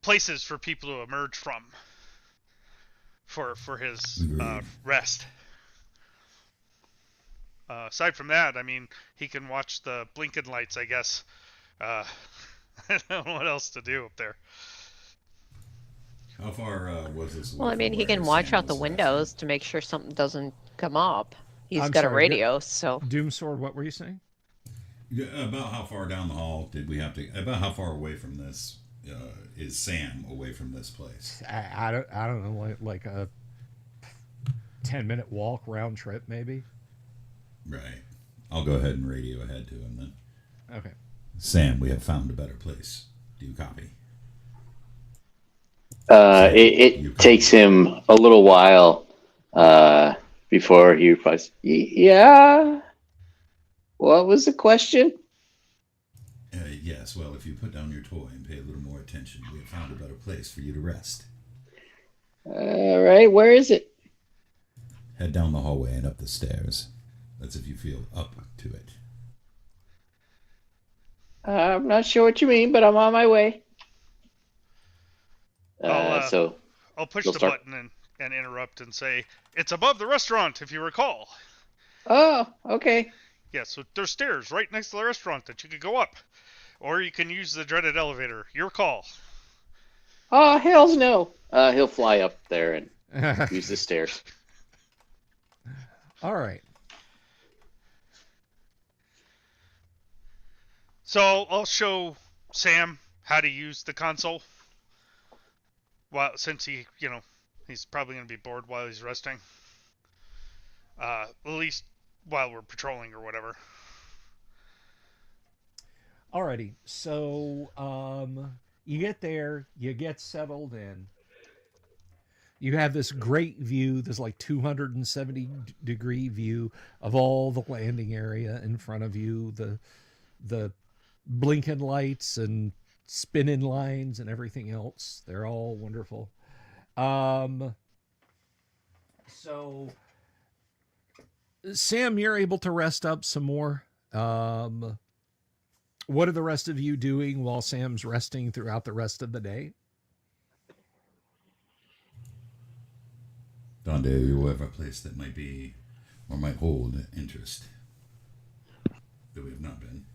places for people to emerge from for his Agreed. rest. Aside from that, I mean, he can watch the blinking lights, I guess. I don't know what else to do up there. How far was this away Well, I from mean, he where can watch Sam out the was last windows to make sure something doesn't come up. He's I'm got a sorry, radio, so Doomsword, what were you saying? Yeah, about how far down the hall did we have to? About how far away from this is Sam away from this place? I don't know, like a 10-minute walk round trip, maybe. Right. I'll go ahead and radio ahead to him then. Okay. Sam, we have found a better place. Do you copy? It takes him a little while before he replies, yeah. What was the question? Yes, well, if you put down your toy and pay a little more attention, we have found a better place for you to rest. All right, where is it? Head down the hallway and up the stairs. That's if you feel up to it. I'm not sure what you mean, but I'm on my way. So I'll push you'll the start- button and interrupt and say, it's above the restaurant, if you recall. Oh, okay. Yeah, so there's stairs right next to the restaurant that you could go up. Or you can use the dreaded elevator. Your call. Oh, hells no. He'll fly up there and use the stairs. All right. So I'll show Sam how to use the console. Well, since he's probably going to be bored while he's resting. At least while we're patrolling or whatever. Alrighty. So you get there, you get settled in. You have this great view, this like 270-degree view of all the landing area in front of you, the blinking lights and spinning lines and everything else. They're all wonderful. So Sam, you're able to rest up some more. What are the rest of you doing while Sam's resting throughout the rest of the day? Donde, you have a place that might be or might hold interest that we have not been.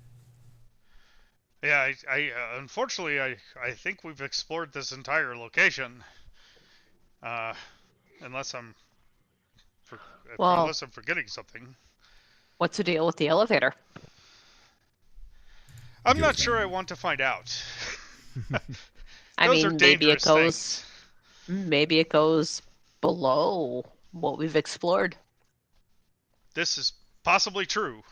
Yeah, I unfortunately, I think we've explored this entire location. Unless I'm forgetting something. what's the deal with the elevator? I'm Give not us sure one. I want to find out. I Those are mean, maybe it dangerous goes, things. maybe it goes below what we've explored. This is possibly true.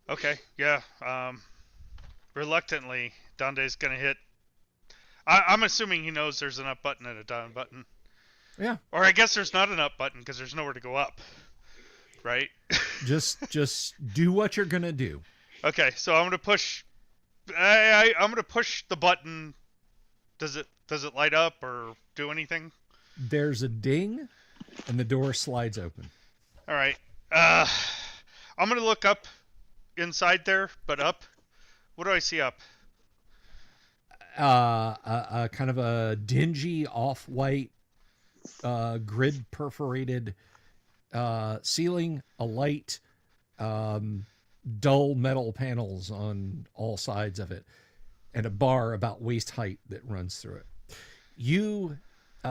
Okay, yeah. Reluctantly, Dande's gonna hit. I'm assuming he knows there's an up button and a down button. Yeah. Or I guess there's not an up button because there's nowhere to go up. Right? Just do what you're gonna do. Okay, so I'm gonna push. I'm gonna push the button. Does it light up or do anything? There's a ding, and the door slides open. All right. I'm gonna look up inside there, but up. What do I see up? A kind of a dingy off-white grid perforated ceiling, a light, dull metal panels on all sides of it, and a bar about waist height that runs through it. You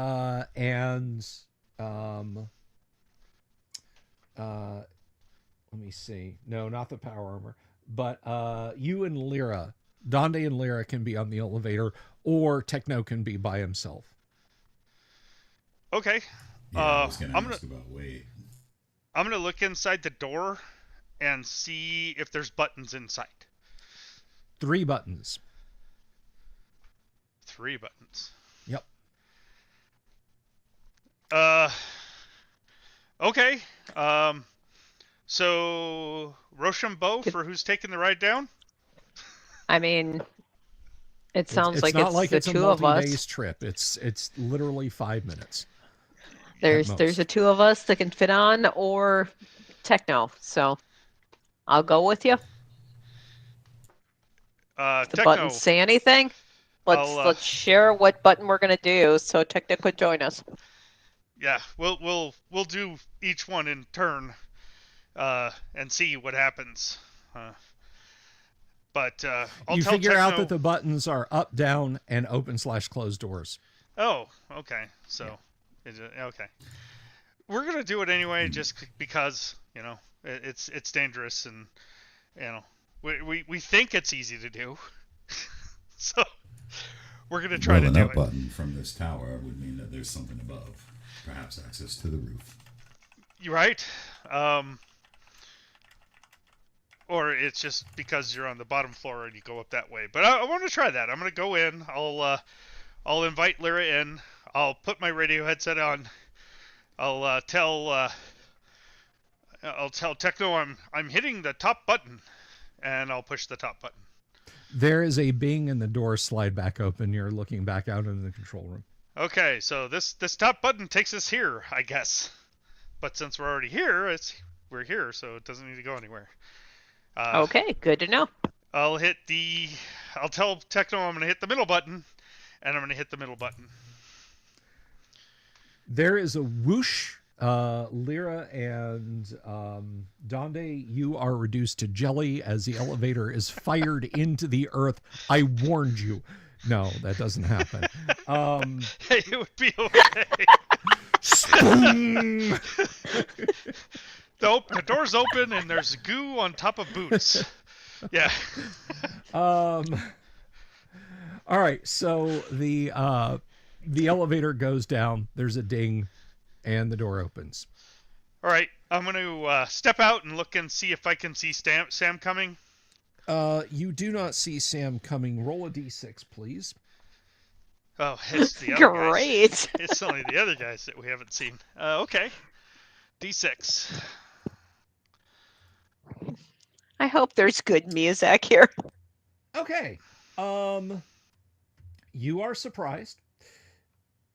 and let me see. No, not the power armor, but you and Lyra, Donde and Lyra can be on the elevator, or Techno can be by himself. Okay. Yeah, I was I'm gonna ask about weight. I'm gonna look inside the door and see if there's buttons inside. 3 buttons. 3 buttons. Yep. Okay. So Rochambeau for who's taking the ride down? I mean, it sounds like not it's like the it's a two of multi-days us. trip. It's literally 5 minutes. There's most. the two of us that can fit on, or Techno. So I'll go with you. The Techno, buttons say anything? Let's share what button we're gonna do so Techno could join us. yeah, we'll do each one in turn, and see what happens. But I'll You tell figure Techno. out that the buttons are up, down, and open/close doors. Oh, okay. So, is it okay? We're gonna do it anyway, just because it's dangerous, and we think it's easy to do, so we're gonna try to an do up it. button from this tower would mean that there's something above, perhaps access to the roof. You right? Or it's just because you're on the bottom floor and you go up that way. But I want to try that. I'm gonna go in. I'll invite Lyra in. I'll put my radio headset on. I'll tell Techno I'm hitting the top button, and I'll push the top button. There is a bing and the doors slide back open. You're looking back out into the control room. Okay, so this top button takes us here, I guess. But since we're already here, we're here, so it doesn't need to go anywhere. Okay, good to know. I'll tell Techno I'm gonna hit the middle button, and I'm gonna hit the middle button. There is a whoosh. Lyra and Donde, you are reduced to jelly as the elevator is fired into the earth. I warned you. No, that doesn't happen. It would be okay. Spoon! The door's open and there's goo on top of boots. Yeah. All right, so the elevator goes down. There's a ding, and the door opens. All right, I'm going to step out and look and see if I can see Sam coming. You do not see Sam coming. Roll a d6, please. Oh, it's the other Great. guys. It's only the other guys that we haven't seen. Okay. D6. I hope there's good music here. Okay. You are surprised.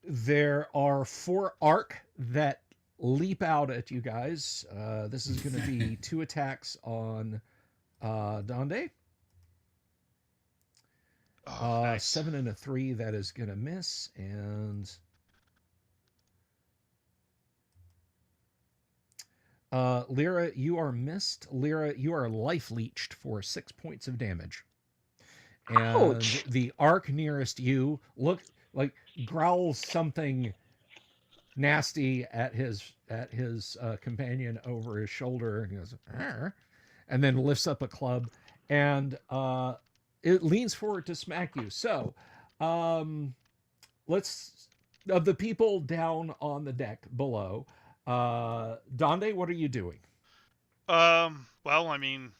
There are 4 arc that leap out at you guys. This is going to be 2 attacks on Donde. Nice. 7 and a 3, that is going to miss. And Lyra, you are missed. Lyra, you are life leeched for 6 points of damage. And Ouch. the arc nearest you growls something nasty at his companion over his shoulder, and he goes, "Arr," and then lifts up a club, and it leans forward to smack you. So, let's of the people down on the deck below. Donde, what are you doing? Well, I mean,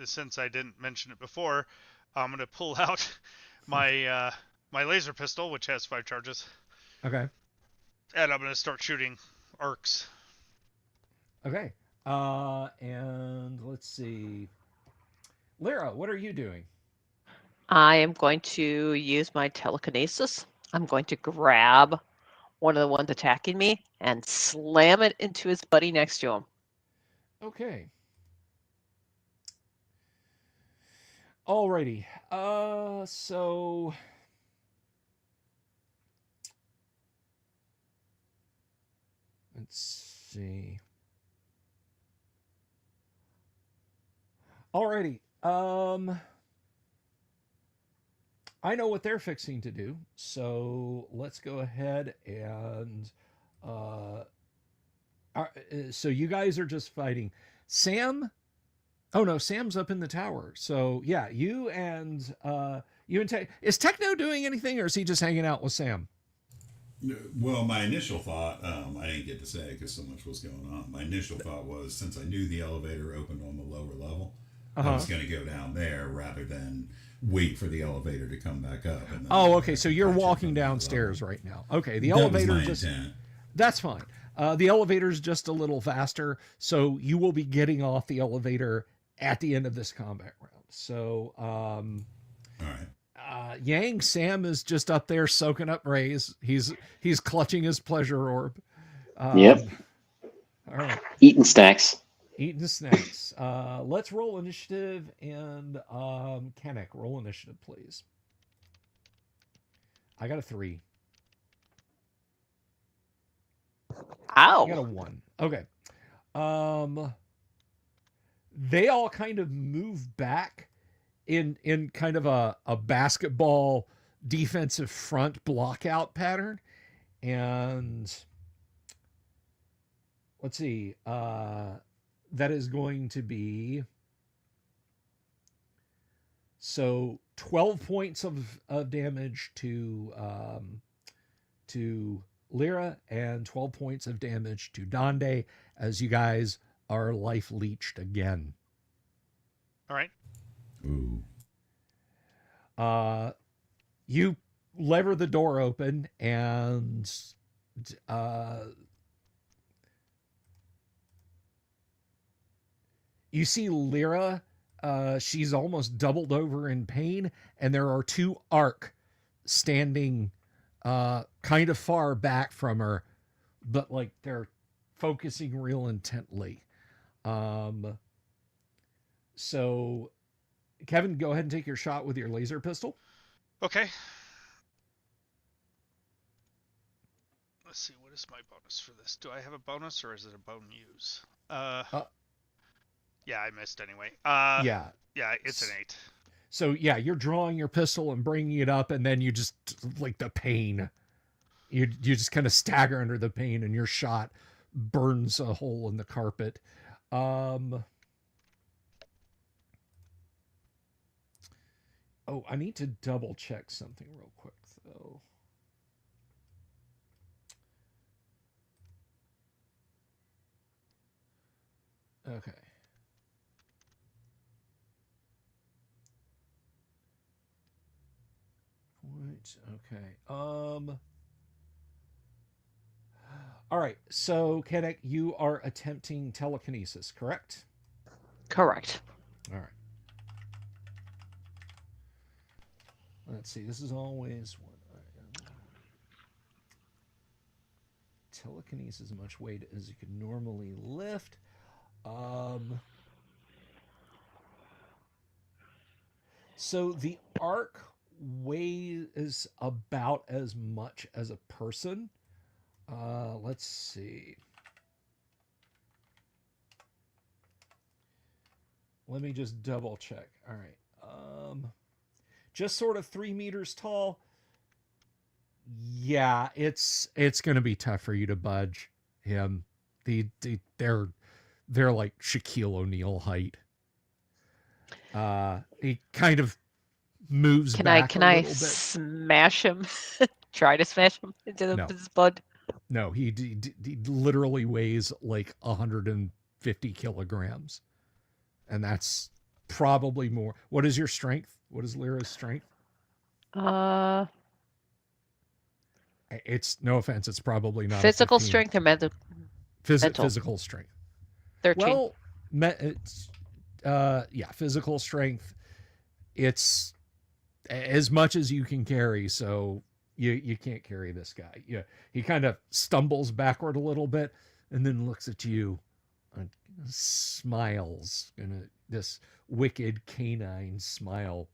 since I didn't mention it before, I'm gonna pull out my my laser pistol, which has 5 charges, Okay. and I'm gonna start shooting arcs. Okay. And let's see. Lyra, what are you doing? I am going to use my telekinesis. I'm going to grab one of the ones attacking me and slam it into his buddy next to him. Okay. Alrighty. So let's see. Alrighty. I know what they're fixing to do, so let's go ahead and so you guys are just fighting. Sam? Oh no, Sam's up in the tower. So yeah, you and is Techno doing anything, or is he just hanging out with Sam? Well, my initial thought, I didn't get to say because so much was going on. My initial thought was, since I knew the elevator opened on the lower level, I was going to go down there rather than wait for the elevator to come back up. And then Okay. So you're walking downstairs right now. Okay. The elevator that's fine. The elevator's just a little faster, so you will be getting off the elevator at the end of this combat round. So, all right. Yang, Sam is just up there soaking up rays. He's clutching his pleasure orb. Yep. All right. Eating snacks. Eating snacks. Let's roll initiative, and Kennick, roll initiative, please. I got a 3. I got a Ow. 1. Okay. They all kind of move back in kind of a basketball defensive front blockout pattern, and let's see. That is going to be so 12 points of damage to Lyra and 12 points of damage to Donde as you guys are life leeched again. All right. Ooh. You lever the door open, and you see Lyra. She's almost doubled over in pain, and there are 2 Ark standing kind of far back from her, but like they're focusing real intently. So, Kevin, go ahead and take your shot with your laser pistol. Okay. Let's see. What is my bonus for this? Do I have a bonus, or is it a bone use? Yeah, I missed anyway. Yeah. Yeah, it's an 8. So yeah, you're drawing your pistol and bringing it up, and then you just like the pain. You just kind of stagger under the pain, and your shot burns a hole in the carpet. Oh, I need to double check something real quick though. Okay. Okay. All right. So, Kennick, you are attempting telekinesis, correct? Correct. All right. Let's see. This is always one. Telekinesis, as much weight as you could normally lift. So the arc weighs about as much as a person. Let's see. Let me just double check. All right. Just sort of 3 meters tall. Yeah, it's gonna be tough for you to budge him. They're like Shaquille O'Neal height. He kind of moves back Can a I little bit. smash him? Try to smash him into No. his blood. No, he literally weighs like 150 kilograms, and that's probably more. What is your strength? What is Lyra's strength? It's no offense. It's probably not Physical 15. strength or mental? Mental. Physical strength. 13. Well, it's yeah, physical strength. It's as much as you can carry, so you can't carry this guy. Yeah, he kind of stumbles backward a little bit and then looks at you and smiles in this wicked canine smile.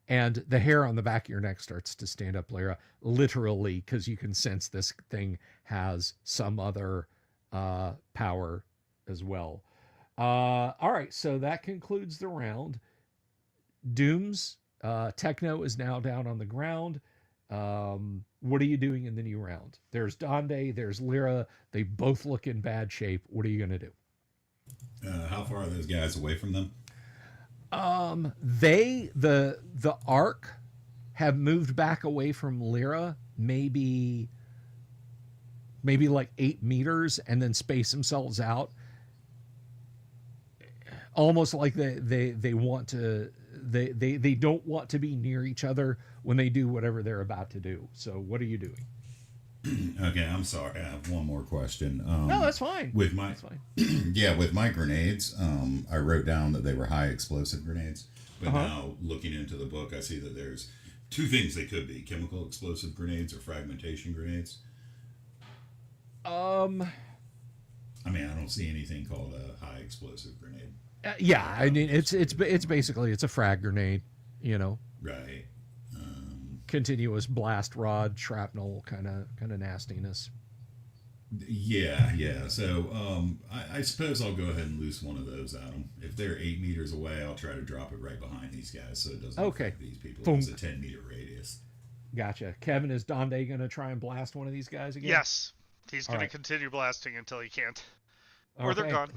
And the hair on the back of your neck starts to stand up, Lyra, literally, because you can sense this thing has some other power as well. All right, so that concludes the round. Dooms, Techno is now down on the ground. What are you doing in the new round? There's Donde, there's Lyra. They both look in bad shape. What are you going to do? How far are those guys away from them? The Ark have moved back away from Lyra, maybe like 8 meters, and then space themselves out, almost like they want to. They don't want to be near each other when they do whatever they're about to do. So what are you doing? Okay, I'm sorry. I have one more question. No, that's fine. That's fine. Yeah, with my grenades, I wrote down that they were high explosive grenades. But now, looking into the book, I see that there's 2 things they could be: chemical explosive grenades or fragmentation grenades. I mean, I don't see anything called a high explosive grenade. Yeah, I mean it's basically it's a frag grenade, you know, Right. continuous blast rod, shrapnel kind of nastiness. Yeah. So I suppose I'll go ahead and loose one of those at them. If they're 8 meters away, I'll try to drop it right behind these guys so it doesn't Okay. affect these people. Boom. It's a 10-meter radius. Gotcha. Kevin, is Donde gonna try and blast one of these guys again? Yes, he's All going right. to continue blasting until he can't, or they're Okay.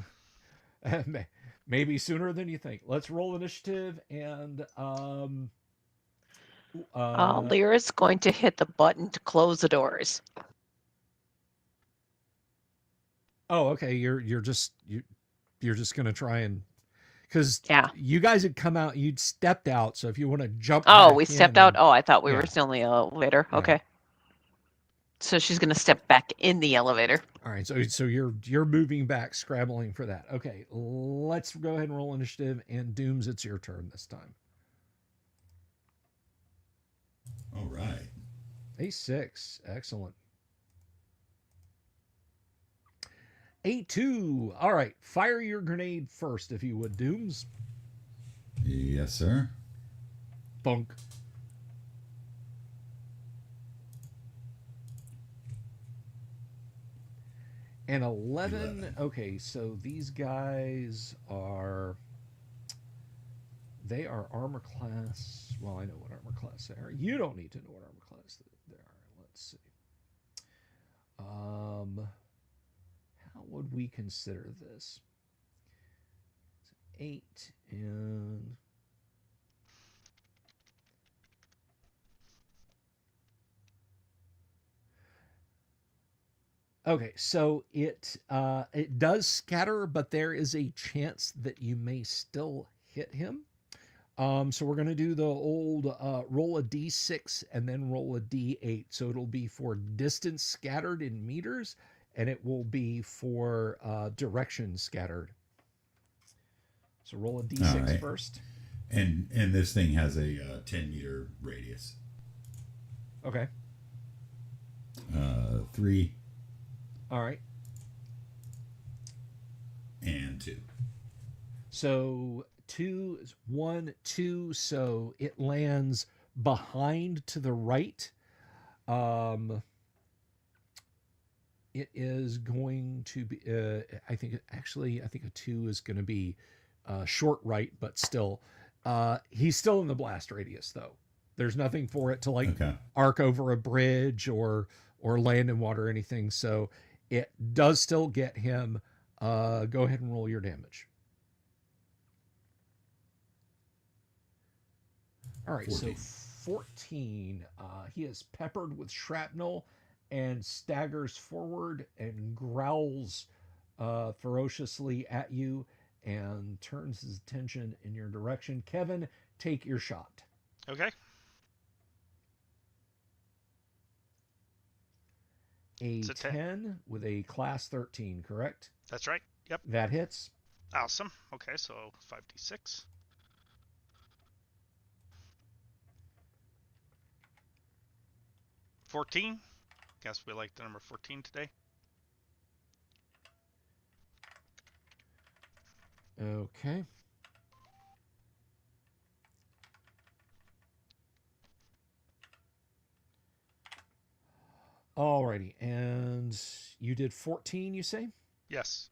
gone. Maybe sooner than you think. Let's roll initiative and Lyra's going to hit the button to close the doors. oh, okay. You're just gonna try and because Yeah. you guys had come out, you'd stepped out. So if you want to jump, Oh, back we in stepped out. and- Oh, I thought we yeah. were still in the elevator. Yeah. Okay. So she's going to step back in the elevator. All right, so you're moving back, scrabbling for that. Okay, let's go ahead and roll initiative. And Dooms, it's your turn this time. All right. A6, excellent. A2, all right. Fire your grenade first, if you would, Dooms. Yes, sir. Bunk. And 11. Okay, so these guys are. They are armor class. Well, I know what armor class they are. You don't need to know what armor class they are. Let's see. How would we consider this? 8 and. Okay, so it does scatter, but there is a chance that you may still hit him. So we're going to do the old roll a d6 and then roll a d8. So it'll be for distance scattered in meters, and it will be for direction scattered. So roll a d6 right. first. And this thing has a 10-meter radius. Okay. 3 All right. and 2. So 2 is 1, 2. So it lands behind to the right. It is going to be. I think a 2 is going to be short right, but still, he's still in the blast radius though. There's nothing for it to like arc over a bridge or land in water or anything. So it does still get him. Go ahead and roll your damage. All right, 14. so 14. He is peppered with shrapnel and staggers forward and growls ferociously at you and turns his attention in your direction. Kevin, take your shot. Okay. A It's a 10 with a class 13, correct? That's right. Yep. That hits. Awesome. Okay, so 5d6. $14. Guess we like the number 14 today. Okay. Alrighty, and you did 14, you say? Yes.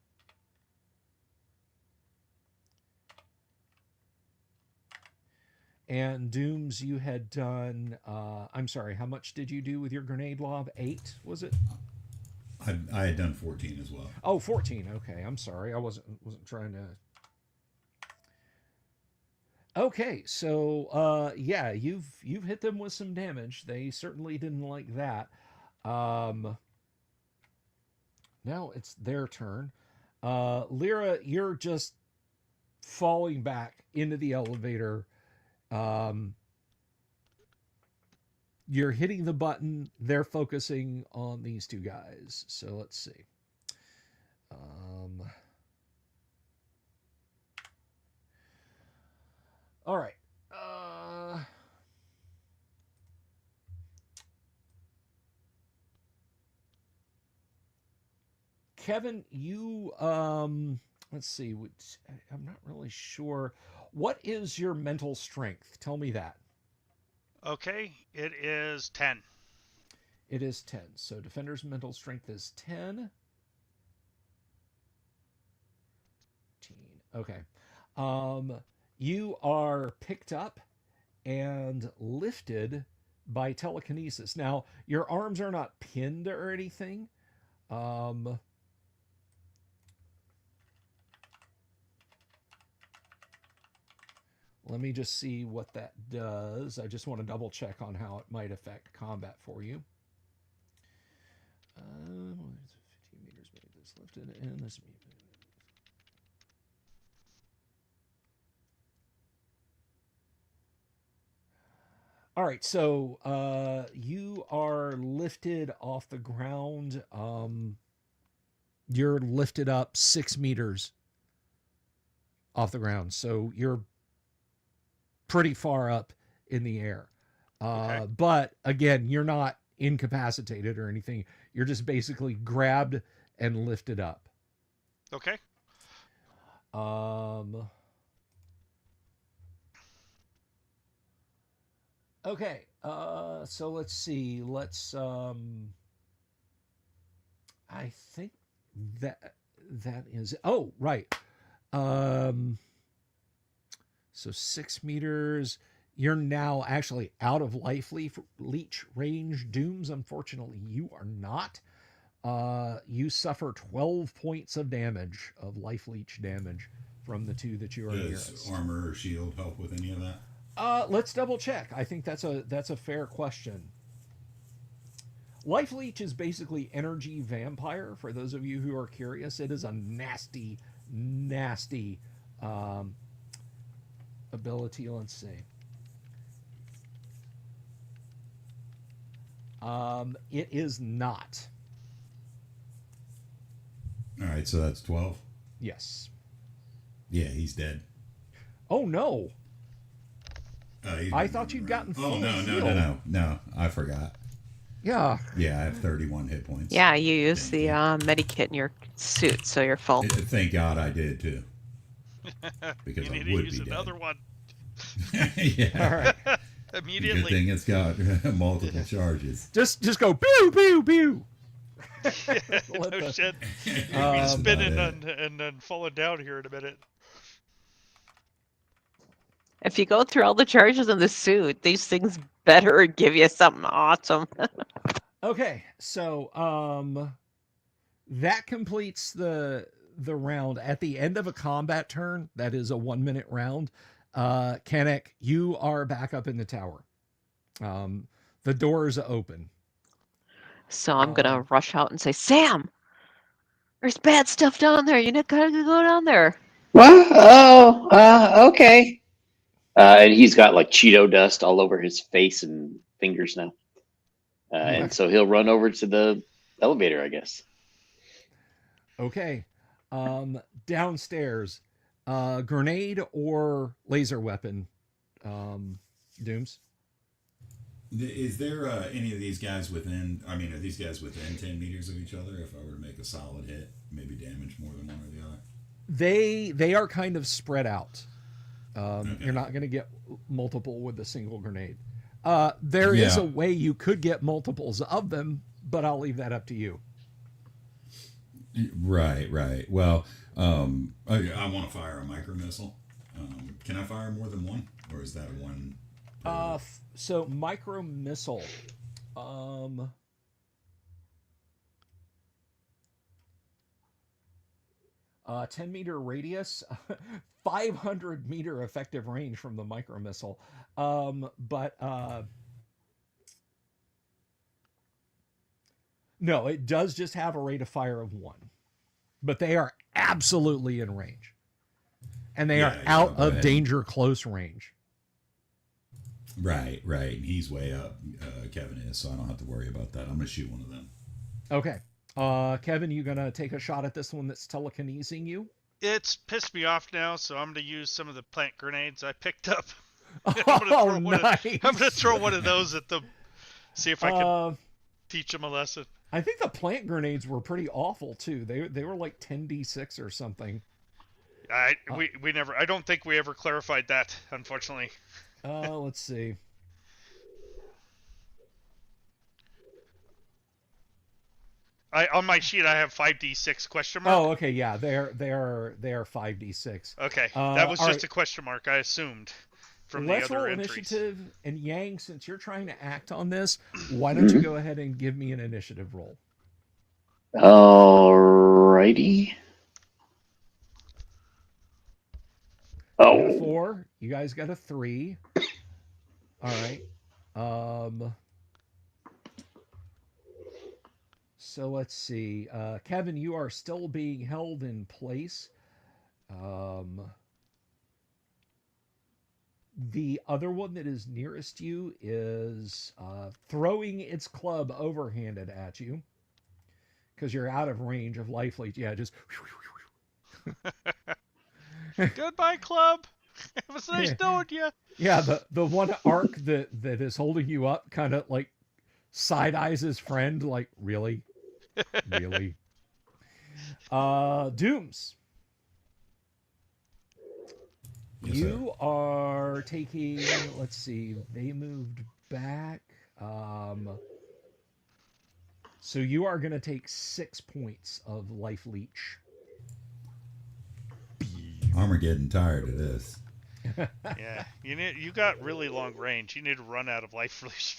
And Dooms, you had done, I'm sorry, how much did you do with your grenade lob? 8, was it? I had done 14 as well. Oh, 14. Okay, I'm sorry. I wasn't trying to. Okay, so yeah, you've hit them with some damage. They certainly didn't like that. Now it's their turn. Lyra, you're just falling back into the elevator. You're hitting the button. They're focusing on these two guys. So let's see. All right. Kevin, you let's see. I'm not really sure. What is your mental strength? Tell me that. Okay, it is 10. It is 10. So defender's mental strength is 10. Okay. You are picked up and lifted by telekinesis. Now, your arms are not pinned or anything. Let me just see what that does. I just want to double check on how it might affect combat for you. 15 meters made this lifted and this. All right, so you are lifted off the ground. You're lifted up 6 meters off the ground, so you're pretty far up in the air. Okay. But again, you're not incapacitated or anything. You're just basically grabbed and lifted up. Okay. Okay, so let's see. I think that is. Oh, right. So 6 meters. You're now actually out of leech range. Dooms, unfortunately, you are not. You suffer 12 points of damage, of life leech damage, from the two that you are Does nearest. armor or shield help with any of that? Let's double check. I think that's a fair question. Life Leech is basically energy vampire. For those of you who are curious, it is a nasty, nasty ability. Let's see. It is not. All right, so that's 12. Yes. Yeah, he's dead. Oh no. I He's thought you'd gotten full Oh no, heal. no! I forgot. Yeah. Yeah, I have 31 hit points. Yeah, you use Thank the you. Medikit in your suit, so you're full. Thank God I did too, because You I need to would use be another dead. one Yeah. All right. Good immediately. thing it's got multiple charges. Just go pew pew pew. No the- shit. You'll be Um, spinning About and then falling down here in a minute. If you go through all the charges in the suit, these things better give you something awesome. Okay, so that completes the round. At the end of a combat turn, that is a 1 minute round. Kennick, you are back up in the tower. The doors are open. So I'm gonna rush out and say, Sam, there's bad stuff down there. You gotta go down there. What? Oh, okay. And he's got like Cheeto dust all over his face and fingers now. And so he'll run over to the elevator, I guess. Okay. Downstairs, grenade or laser weapon, Dooms? Is there any of these guys within? I mean, are these guys within 10 meters of each other? If I were to make a solid hit, maybe damage more than one or the other. They are kind of spread out. Okay. You're not going to get multiple with a single grenade. There is Yeah. a way you could get multiples of them, but I'll leave that up to you. Right. Well, I want to fire a micro missile. Can I fire more than one, or is that one? So micro missile. 10-meter radius, 500-meter effective range from the micro missile. But no, it does just have a rate of fire of 1. But they are absolutely in range. And they are out go of ahead. danger close range. Right. He's way up. Kevin is, so I don't have to worry about that. I'm gonna shoot one of them. Okay. Kevin, you gonna take a shot at this one that's telekinesing you? It's pissed me off now, so I'm going to use some of the plant grenades I picked up. Oh, I'm nice. going to throw one of those at them. See if I can teach them a lesson. I think the plant grenades were pretty awful too. They were like 10d6 or something. We never. I don't think we ever clarified that, unfortunately. Let's see. On my sheet I have 5d6 question mark. Oh, okay, yeah, they are 5d6. Okay, that was all just right. a question mark. I assumed from Let's the other roll entries. initiative, and Yang, since you're trying to act on this, why don't you go ahead and give me an initiative roll? Alrighty. I got a Oh, 4. You guys got a 3. All right. So let's see. Kevin, you are still being held in place. The other one that is nearest you is throwing its club overhanded at you because you're out of range of life leech. Yeah, just. Goodbye, club. It was nice knowing you. Yeah, the one arc that is holding you up kind of like side eyes his friend, like, really? Really? Dooms. Yes, You are taking, let's see, they moved back. So you are going to take 6 points of life leech. Armageddon tired of this. Yeah, you got really long range. You need to run out of life leech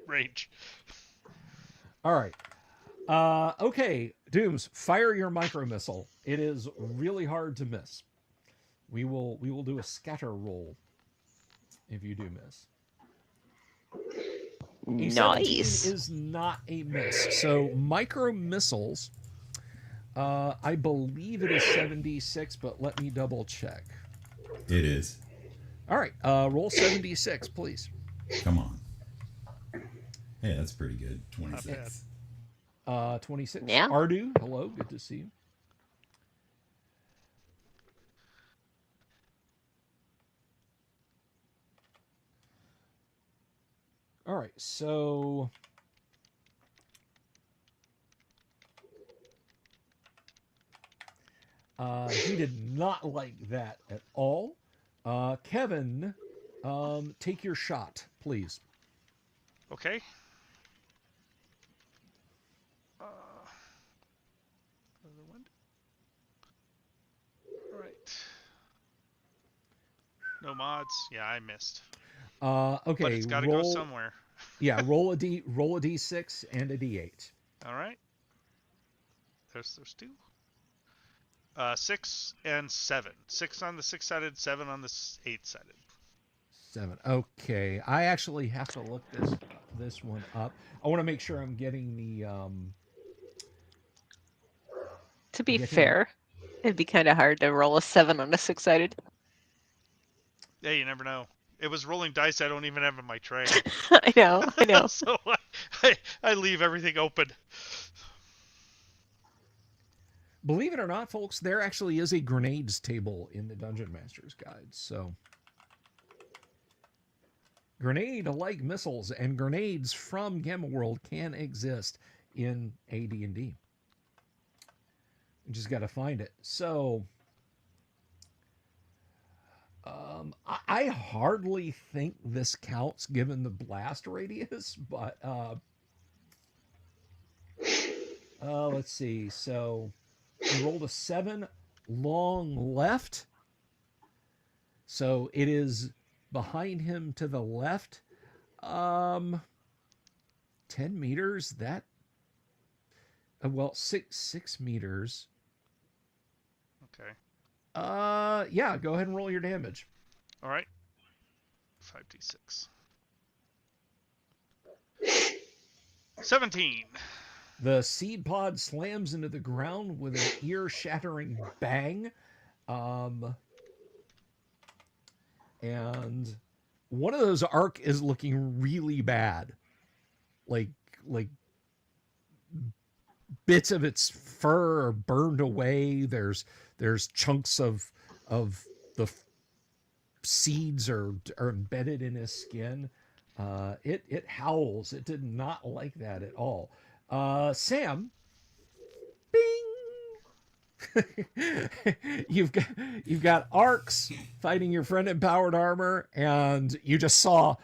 range. All right. Okay, Dooms, fire your micro missile. It is really hard to miss. We will do a scatter roll if you do miss. A 17 Nice. is not a miss. So micro missiles, I believe it is 76, but let me double check. It is. All right, roll 76, please. Come on. Hey, that's pretty good. 26. 26. Yeah. Ardu, hello, good to see you. All right, so he did not like that at all. Kevin, take your shot, please. Okay. All right. No mods. Yeah, I missed. Okay, But it's got to go somewhere. Yeah, roll a d6 and a d8. All right. There's 2. 6 and 7. 6 on the 6-sided, 7 on the 8-sided. 7. Okay, I actually have to look this one up. I want to make sure I'm getting the. To be fair, it'd be kind of hard to roll a 7 on a 6-sided. Yeah, you never know. It was rolling dice I don't even have in my tray. I know. So I leave everything open. Believe it or not, folks, there actually is a grenades table in the Dungeon Master's Guide. So, grenade-like missiles and grenades from Gamma World can exist in AD&D. You just got to find it. So, I hardly think this counts given the blast radius, but let's see. So, we rolled a 7 long left. So it is behind him to the left. 10 meters. That. Well, 6 meters. Okay. Yeah. Go ahead and roll your damage. All right. 5d6. 17. The seed pod slams into the ground with an ear-shattering bang. And one of those arc is looking really bad. Like bits of its fur are burned away. There's chunks of the seeds are embedded in his skin. It howls. It did not like that at all. Sam, bing. you've got arcs fighting your friend in powered armor, and you just saw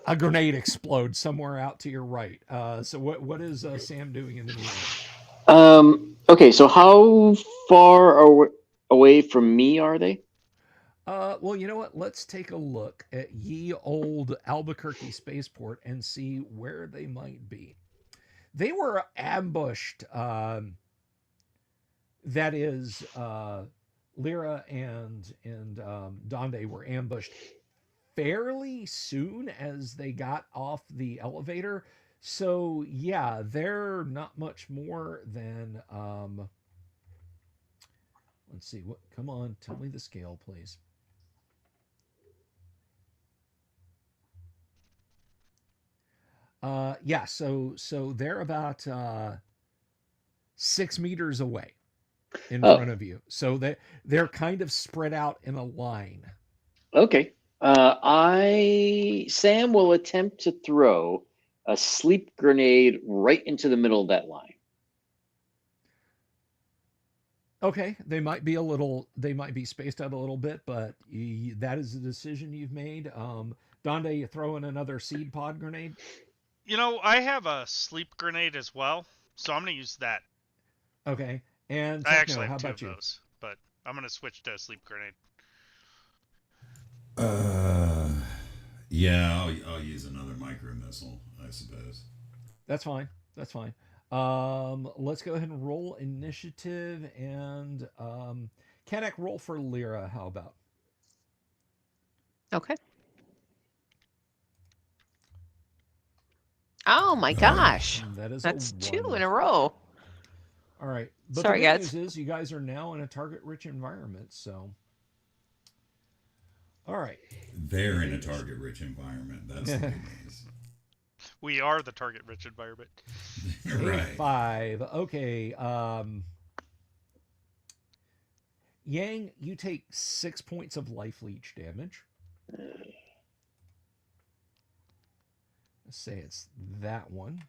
a grenade explode somewhere out to your right. So what is Sam doing in the meantime? Okay, so how far away from me are they? Well, you know what? Let's take a look at ye old Albuquerque spaceport and see where they might be. They were ambushed. That is, Lyra and Donde were ambushed fairly soon as they got off the elevator. So yeah, they're not much more than let's see what. Come on, tell me the scale, please. Yeah, so they're about 6 meters away in Oh, front of you. So they're kind of spread out in a line. okay. Sam will attempt to throw a sleep grenade right into the middle of that line. Okay, they might be spaced out a little bit, but that is a decision you've made. Donde, you throwing another seed pod grenade? You know, I have a sleep grenade as well, so I'm gonna use that. Okay, and I Techno, actually how have two about of you? those, but I'm gonna switch to a sleep grenade. Uh, yeah, I'll use another micro missile, I suppose. That's fine. That's fine. Let's go ahead and roll initiative and Kanek, roll for Lyra. How about? Okay. Oh my Oh, gosh. That is That's a 2 one. in a row. All right, but the Sorry, good guys. news is you guys are now in a target-rich environment. So, all right. they're in a target-rich environment. That's the good news. We are the target-rich environment. Right. 5. Okay. Yang, you take 6 points of life leech damage. Let's say it's that one.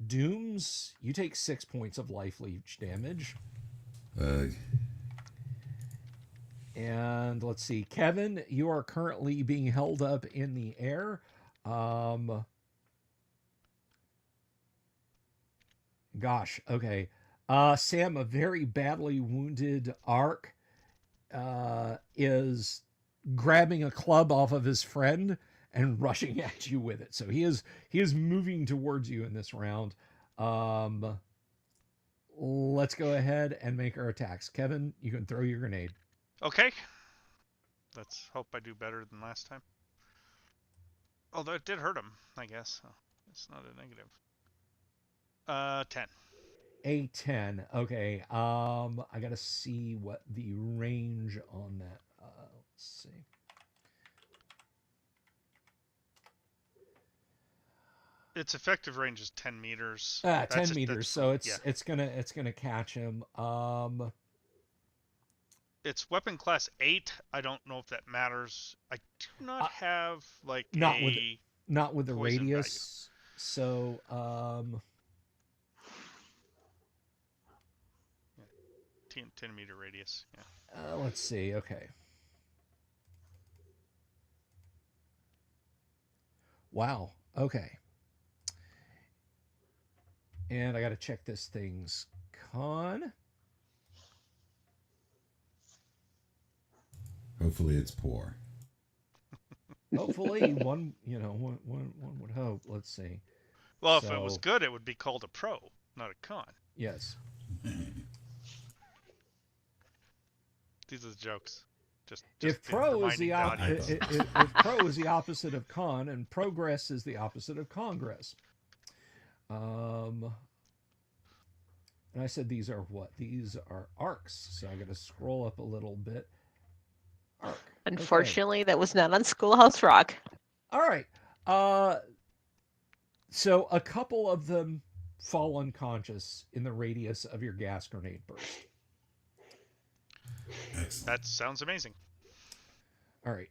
Dooms, you take 6 points of life leech damage. And let's see, Kevin, you are currently being held up in the air. Gosh, okay. Sam, a very badly wounded Ark is grabbing a club off of his friend and rushing at you with it. So he is moving towards you in this round. Let's go ahead and make our attacks. Kevin, you can throw your grenade. Okay. Let's hope I do better than last time. Although it did hurt him, I guess. So it's not a negative. 10. A 10. Okay. I gotta see what the range on that. Let's see. Its effective range is 10 meters. 10 meters. So yeah. it's gonna catch him. It's weapon class 8. I don't know if that matters. I do not have like not with the poison radius. So 10 meter radius. Yeah. let's see. Okay. Wow. Okay. And I got to check this thing's con. Hopefully it's poor. Hopefully, one would hope. Let's see. Well, if it was good, it would be called a pro, not a con. Yes. These are the jokes. Just if pro is the if pro is the opposite of con, and progress is the opposite of congress. And I said these are what? These are arcs. So I got to scroll up a little bit. Arc. Unfortunately, that was not on Schoolhouse Rock. All right. So a couple of them fall unconscious in the radius of your gas grenade burst. Excellent. That sounds amazing. All right.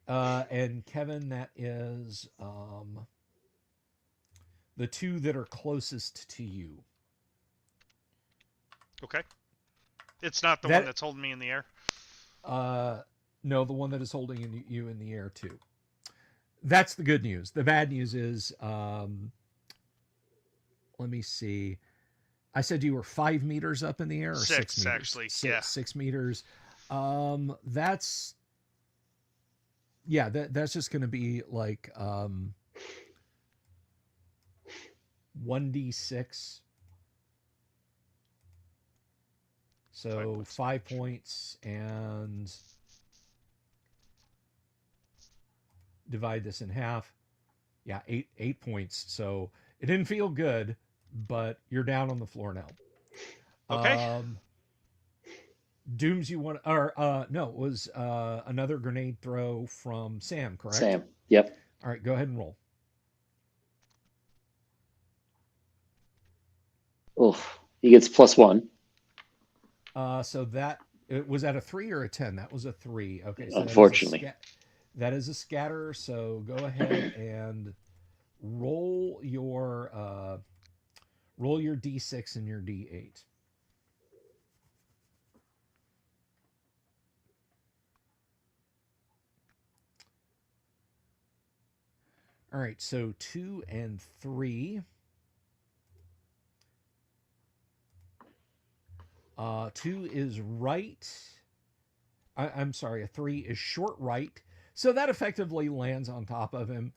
And Kevin, that is the two that are closest to you. Okay. It's not the That- one that's holding me in the air. No, the one that is holding you in the air too. That's the good news. The bad news is, let me see. I said you were 5 meters up in the air, or 6 meters? Actually. Yeah. 6 meters. That's just going to be like 1d6. So 5 points, and divide this in half. Yeah, 8 points. So it didn't feel good, but you're down on the floor now. Okay. Dooms, you want, or no, it was another grenade throw from Sam, correct? Sam. Yep. All right, go ahead and roll. Oof. He gets +1. So that, it was at a 3 or a 10? That was a 3. Okay. So Unfortunately. that is a scatter. So go ahead and roll your D6 and your D8. All right, so 2 and 3. 2 is right. I'm sorry, a 3 is short right. So that effectively lands on top of him.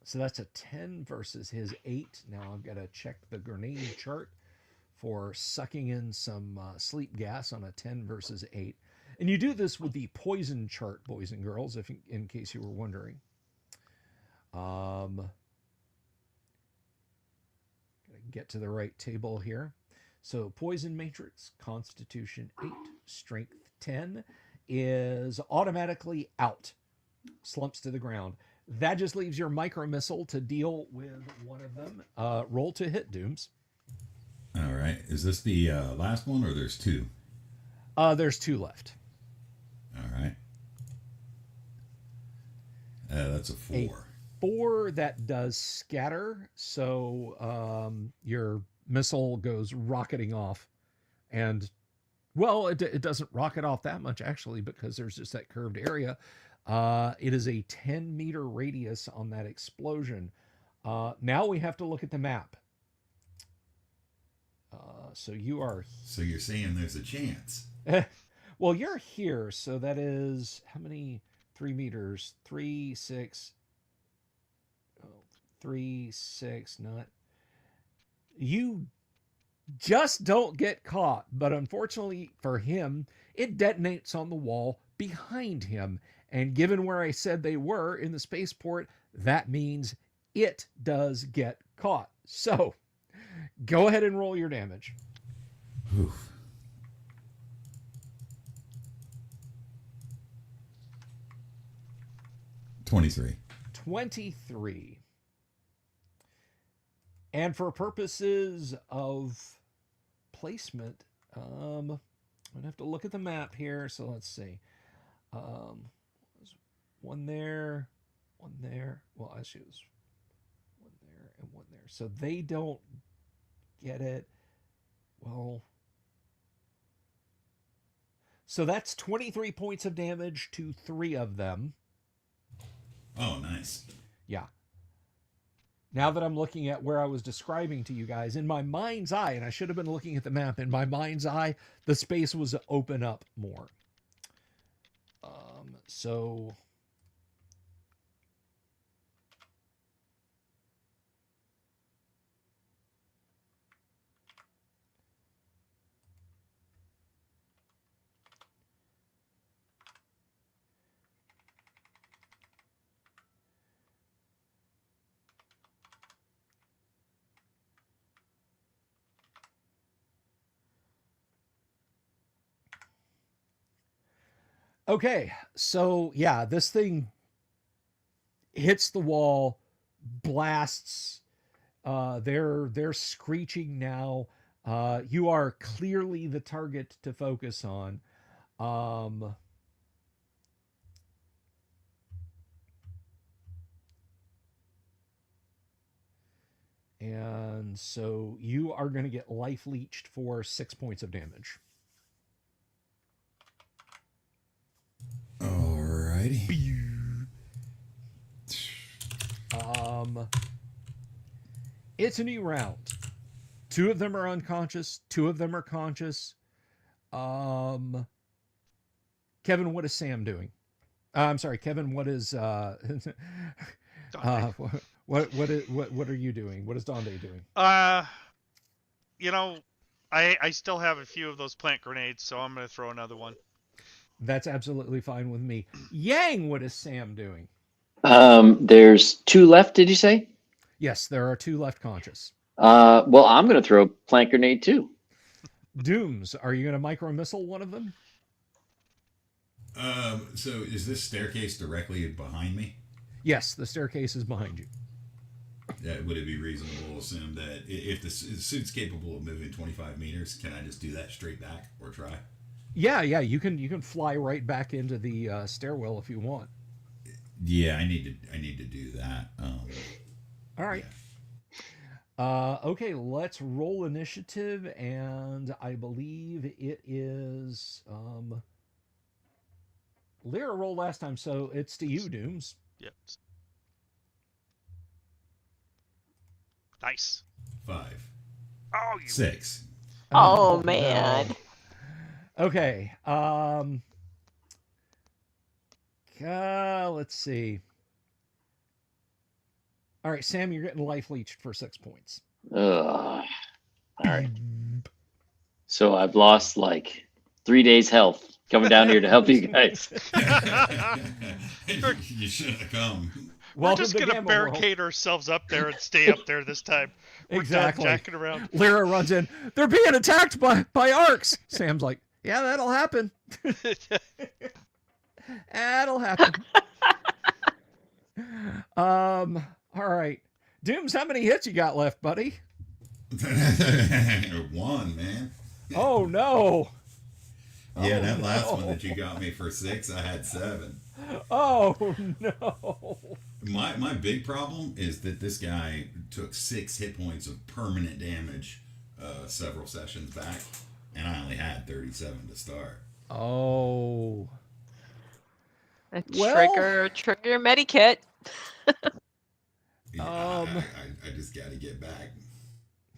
So that's a 10 versus his 8. Now I've got to check the grenade chart for sucking in some sleep gas on a 10 versus 8. And you do this with the poison chart, boys and girls, if in case you were wondering. Gotta get to the right table here. So poison matrix, constitution 8, strength 10, is automatically out. Slumps to the ground. That just leaves your micro missile to deal with one of them. Roll to hit, Dooms. All right. Is this the last one, or there's 2? There's 2 left. All right. That's a 4. A 4 that does scatter. So your missile goes rocketing off. And, well, it doesn't rocket off that much, actually, because there's just that curved area. It is a 10-meter radius on that explosion. Now we have to look at the map. So you are... So you're saying there's a chance? Well, you're here, so that is... How many? 3 meters. 3, 6... 3, 6, not... You just don't get caught, but unfortunately for him, it detonates on the wall behind him. And given where I said they were in the spaceport, that means it does get caught. So, go ahead and roll your damage. Oof. $23. 23. And for purposes of placement, I'm going to have to look at the map here. So let's see. One there, one there. Well, actually, it was one there and one there. So they don't get it. Well, so that's 23 points of damage to 3 of them. Oh, nice. Yeah. Now that I'm looking at where I was describing to you guys, in my mind's eye, and I should have been looking at the map, in my mind's eye, the space was open up more. So... Okay, so yeah, this thing hits the wall, blasts. They're screeching now. You are clearly the target to focus on. And so you are going to get life leeched for 6 points of damage. Alrighty. It's a new round. 2 of them are unconscious. 2 of them are conscious. Kevin, what is Sam doing? I'm sorry, Kevin. What is what are you doing? What is Donde doing? You know, I still have a few of those plant grenades, so I'm gonna throw another one. That's absolutely fine with me. Yang, what is Sam doing? There's 2 left, did you say? Yes, there are 2 left conscious. Well, I'm going to throw a plant grenade too. Dooms, are you going to micro missile one of them? So is this staircase directly behind me? Yes, the staircase is behind you. Would it be reasonable to assume that if the suit's capable of moving 25 meters, can I just do that straight back or try? Yeah, you can fly right back into the stairwell if you want. Yeah, I need to do that. All right. Yeah. Okay, let's roll initiative, and I believe it is Lyra rolled last time, so it's to you, Dooms. Yep. Nice. 5. Oh, you 6. Oh, man. No. Okay. Let's see. All right, Sam, you're getting life leeched for 6 points. All right. So I've lost like 3 days health coming down here to help you guys. You shouldn't have come. We're just gonna barricade ourselves up there and stay up there this time. We're exactly. done jacking around. Lyra runs in. They're being attacked by arcs. Sam's like, yeah, that'll happen. That'll happen. All right. Dooms, how many hits you got left, buddy? 1, man. Oh, no. Yeah, that last one that you got me for 6, I had 7. Oh, no. My big problem is that this guy took 6 hit points of permanent damage several sessions back, and I only had 37 to start. Oh. Trigger medikit. Yeah, I just got to get back.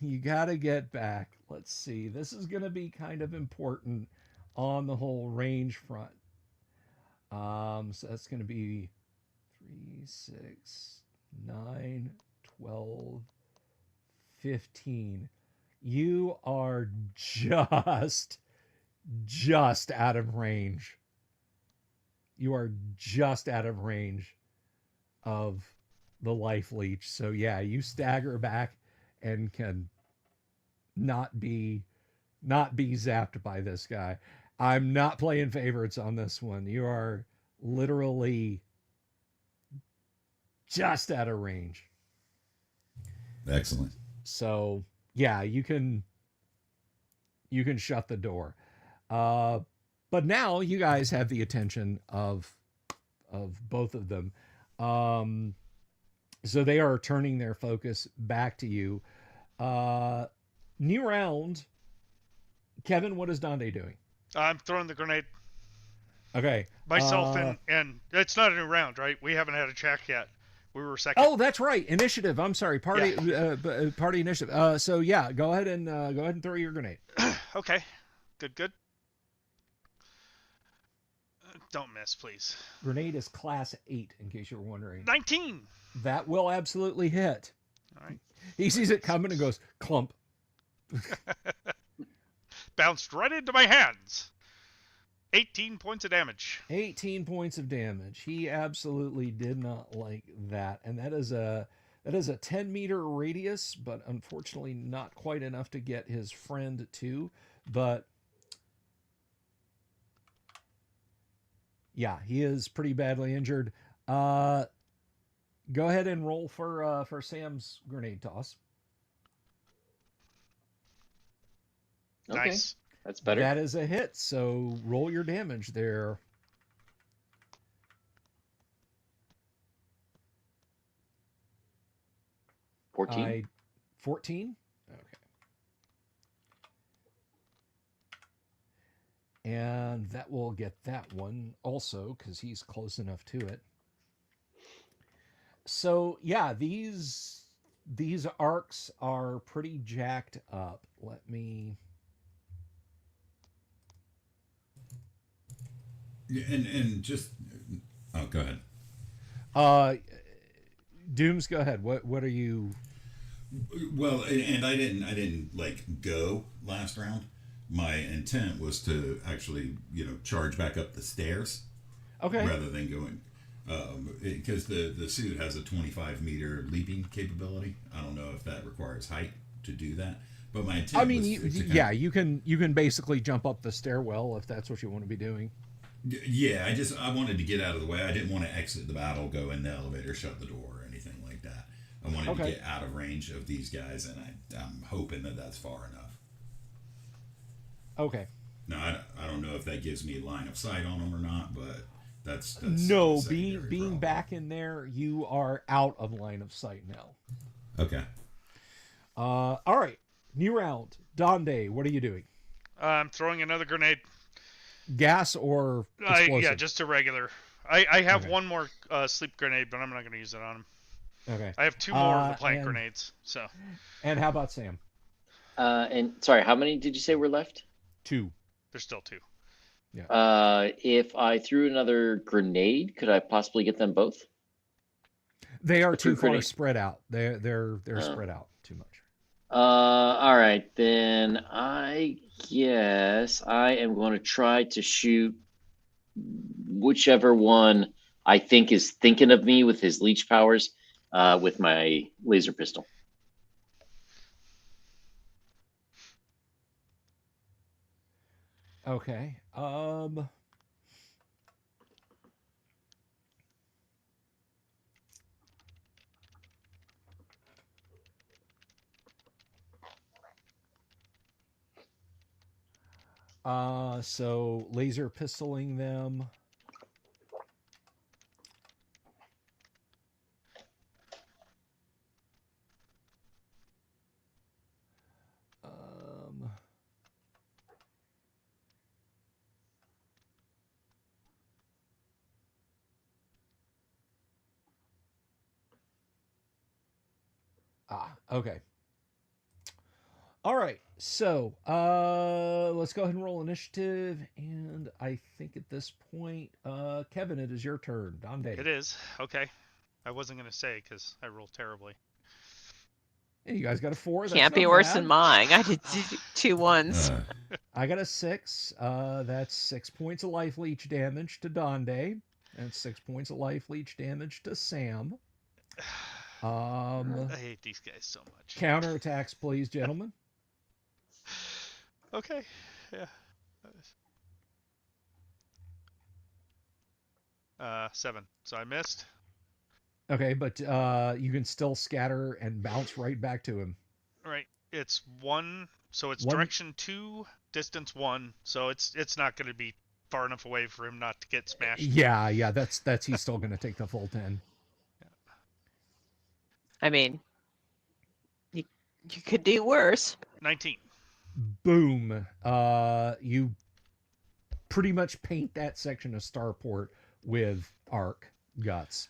You got to get back. Let's see. This is going to be kind of important on the whole range front. So that's going to be 3, 6, 9, 12, 15. You are just out of range. You are just out of range of the life leech. So yeah, you stagger back and can not be zapped by this guy. I'm not playing favorites on this one. You are literally just out of range. Excellent. So yeah, you can shut the door. But now you guys have the attention of both of them. So they are turning their focus back to you. New round. Kevin, what is Donde doing? I'm throwing the grenade. Okay. Myself and it's not a new round, right? We haven't had a check yet. We were second. Oh, that's right. Initiative. I'm sorry. Party party initiative. So yeah, go ahead and throw your grenade. Okay. Good. Don't miss, please. Grenade is class 8, in case you're wondering. 19. That will absolutely hit. All right. He sees it coming and goes clump. Bounced right into my hands. 18 points of damage. 18 points of damage. He absolutely did not like that. And that is a 10-meter radius, but unfortunately not quite enough to get his friend to. But yeah, he is pretty badly injured. Go ahead and roll for Sam's grenade toss. Okay, Nice. that's better. That is a hit. So roll your damage there. 14. 14. Okay. And that will get that one also because he's close enough to it. So yeah, these arcs are pretty jacked up. Let me. And just go ahead. Dooms, go ahead. What are you? Well, and I didn't like go last round. My intent was to actually charge back up the stairs Okay. rather than going because the suit has a 25-meter leaping capability. I don't know if that requires height to do that, but my intent I mean, was to yeah, you can basically jump up the stairwell if that's what you want to be doing. Yeah, I wanted to get out of the way. I didn't want to exit the battle, go in the elevator, shut the door, or anything like that. I wanted to Okay. get out of range of these guys, and I'm hoping that that's far enough. Okay. Now, I don't know if that gives me line of sight on them or not, but that's No, a secondary being problem. back in there, you are out of line of sight now. Okay. All right. New round. Donde, what are you doing? I'm throwing another grenade. Gas or explosive? Yeah, just a regular. I have Okay. one more sleep grenade, but I'm not going to use it on him. Okay. I have 2 more of the plank and, grenades. So. And how about Sam? And sorry, how many did you say were left? 2. There's still 2. If I threw another grenade, could I possibly get them both? They are The too fruit far grenade. spread out. They're spread out too much. All right, then I guess I am going to try to shoot whichever one I think is thinking of me with his leech powers with my laser pistol. Okay. So laser pistoling them. Okay. All right. So, let's go ahead and roll initiative. And I think at this point, Kevin, it is your turn. Donde. It is. Okay. I wasn't going to say because I rolled terribly. Hey, you guys got a 4. That's Can't be not worse bad. than mine. I did 2 ones. I got a 6. That's 6 points of life leech damage to Donde. And 6 points of life leech damage to Sam. I hate these guys so much. Counterattacks, please, gentlemen. Okay. Yeah. 7. So I missed. Okay, but you can still scatter and bounce right back to him. Right. It's 1. So it's 1. direction 2, distance 1. So it's not going to be far enough away for him not to get smashed. Yeah. That's he's still going to take the full 10. I mean, you could do worse. 19. Boom. You pretty much paint that section of Starport with arc guts.